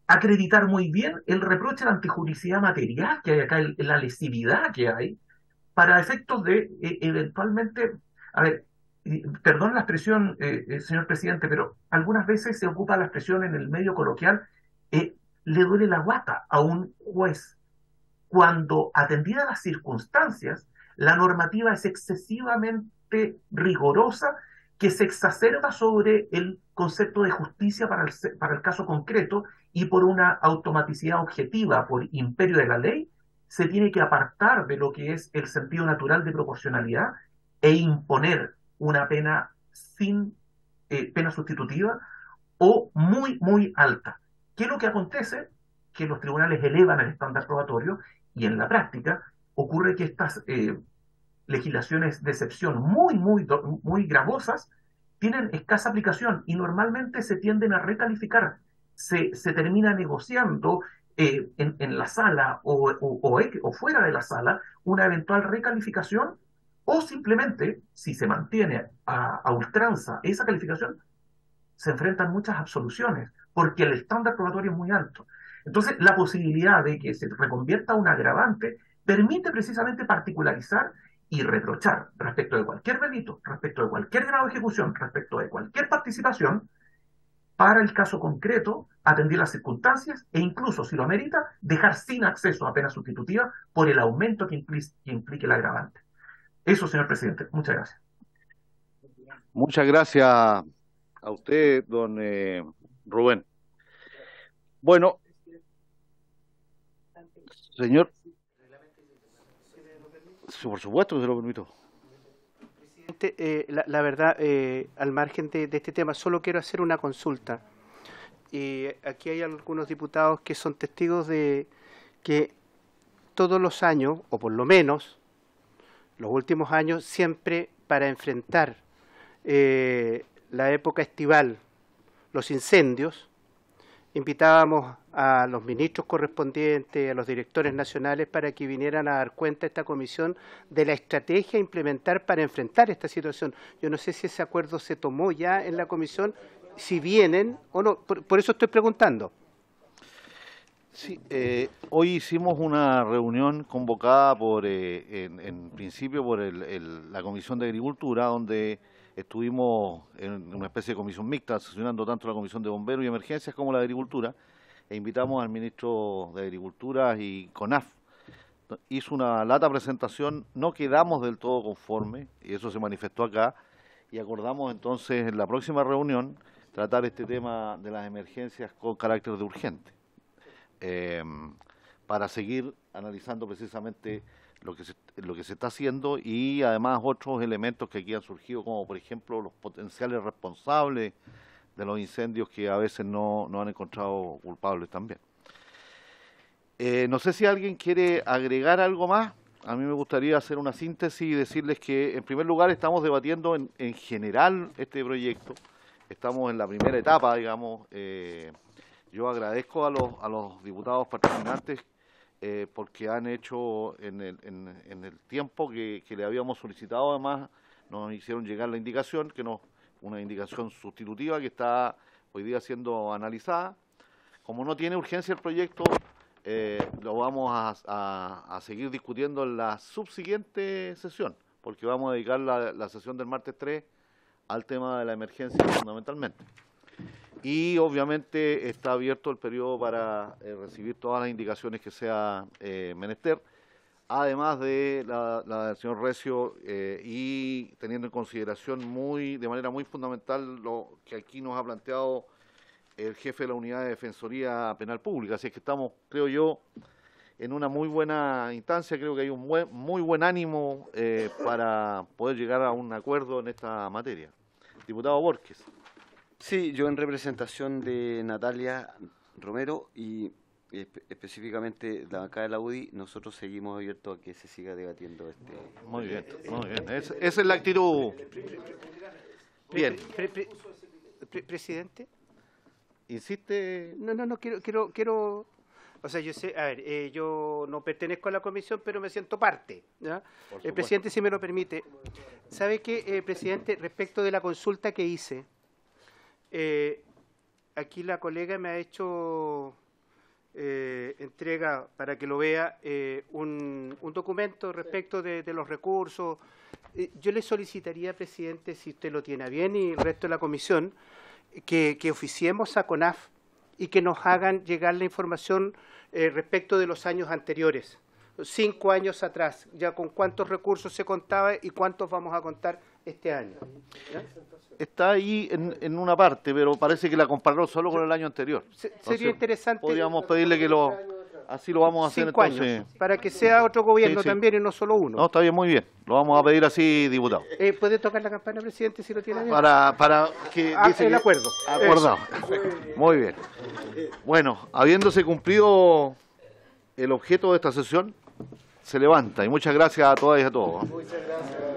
acreditar muy bien el reproche de antijuricidad material que hay acá, la lesividad que hay, para efectos de eventualmente, a ver, perdón la expresión, señor presidente, pero algunas veces se ocupa la expresión en el medio coloquial, le duele la guata a un juez, cuando atendidas las circunstancias, la normativa es excesivamente rigorosa, que se exacerba sobre el concepto de justicia para el caso concreto y por una automaticidad objetiva, por imperio de la ley, se tiene que apartar de lo que es el sentido natural de proporcionalidad e imponer una pena sin pena sustitutiva o muy, muy alta. ¿Qué es lo que acontece? Que los tribunales elevan el estándar probatorio y en la práctica ocurre que estas legislaciones de excepción muy gravosas tienen escasa aplicación y normalmente se tienden a recalificar. Se termina negociando en la sala o fuera de la sala una eventual recalificación, o simplemente, si se mantiene a ultranza esa calificación, se enfrentan muchas absoluciones, porque el estándar probatorio es muy alto. Entonces, la posibilidad de que se reconvierta un agravante permite precisamente particularizar y reprochar respecto de cualquier delito, respecto de cualquier grado de ejecución, respecto de cualquier participación, para el caso concreto, atender las circunstancias e incluso, si lo amerita, dejar sin acceso a pena sustitutiva por el aumento que implique el agravante. Eso, señor presidente. Muchas gracias. Muchas gracias a usted, don Rubén. Bueno, señor. Sí, por supuesto que se lo permito. Presidente, la verdad, al margen de este tema, solo quiero hacer una consulta. Aquí hay algunos diputados que son testigos de que todos los años, o por lo menos los últimos años, siempre para enfrentar la época estival, los incendios, invitábamos a los ministros correspondientes, a los directores nacionales, para que vinieran a dar cuenta a esta comisión de la estrategia a implementar para enfrentar esta situación. Yo no sé si ese acuerdo se tomó ya en la comisión, si vienen o no, por eso estoy preguntando. Sí, hoy hicimos una reunión convocada por, en principio por la Comisión de Agricultura, donde estuvimos en una especie de comisión mixta, sesionando tanto la Comisión de Bomberos y Emergencias como la de Agricultura, e invitamos al ministro de Agricultura y CONAF. Hizo una lata presentación, no quedamos del todo conformes, y eso se manifestó acá, y acordamos entonces en la próxima reunión tratar este tema de las emergencias con carácter de urgente, para seguir analizando precisamente lo que se está haciendo y además otros elementos que aquí han surgido, como por ejemplo los potenciales responsables de los incendios que a veces no han encontrado culpables también. No sé si alguien quiere agregar algo más. A mí me gustaría hacer una síntesis y decirles que en primer lugar estamos debatiendo en general este proyecto. Estamos en la primera etapa, digamos. Yo agradezco a los diputados patrocinantes porque han hecho en el tiempo que le habíamos solicitado, además nos hicieron llegar la indicación, una indicación sustitutiva que está hoy día siendo analizada. Como no tiene urgencia el proyecto, lo vamos a seguir discutiendo en la subsiguiente sesión, porque vamos a dedicar la sesión del martes 3 al tema de la emergencia fundamentalmente. Y obviamente está abierto el periodo para recibir todas las indicaciones que sea menester, además de la del señor Recio, y teniendo en consideración de manera muy fundamental lo que aquí nos ha planteado el jefe de la Unidad de Defensoría Penal Pública. Así es que estamos, creo yo, en una muy buena instancia. Creo que hay un muy buen ánimo para poder llegar a un acuerdo en esta materia. Diputado Borges. Sí, yo en representación de Natalia Romero y específicamente la bancada de la UDI, nosotros seguimos abiertos a que se siga debatiendo este. Muy bien, muy bien. Esa es la actitud. Bien. Presidente. ¿Insiste? No, quiero. O sea, yo sé, a ver, yo no pertenezco a la comisión, pero me siento parte, ¿ya? Presidente, si me lo permite. ¿Sabe qué, presidente? Respecto de la consulta que hice, aquí la colega me ha hecho entrega, para que lo vea, un documento respecto de los recursos. Yo le solicitaría, presidente, si usted lo tiene a bien y el resto de la comisión, que oficiemos a CONAF y que nos hagan llegar la información respecto de los años anteriores, 5 años atrás, ya con cuántos recursos se contaba y cuántos vamos a contar este año. ¿Ya? Está ahí en una parte, pero parece que la comparó solo con el año anterior. Sería interesante. Podríamos pedirle que así lo vamos a hacer 5 entonces. años, para que sea otro gobierno también y no solo uno. No, está bien, muy bien. Lo vamos a pedir así, diputado. ¿Puede tocar la campana, presidente, si lo tiene bien? Para que dice el acuerdo. Acordado. Muy bien. Bueno, habiéndose cumplido el objeto de esta sesión, se levanta. Y muchas gracias a todas y a todos. Muchas gracias.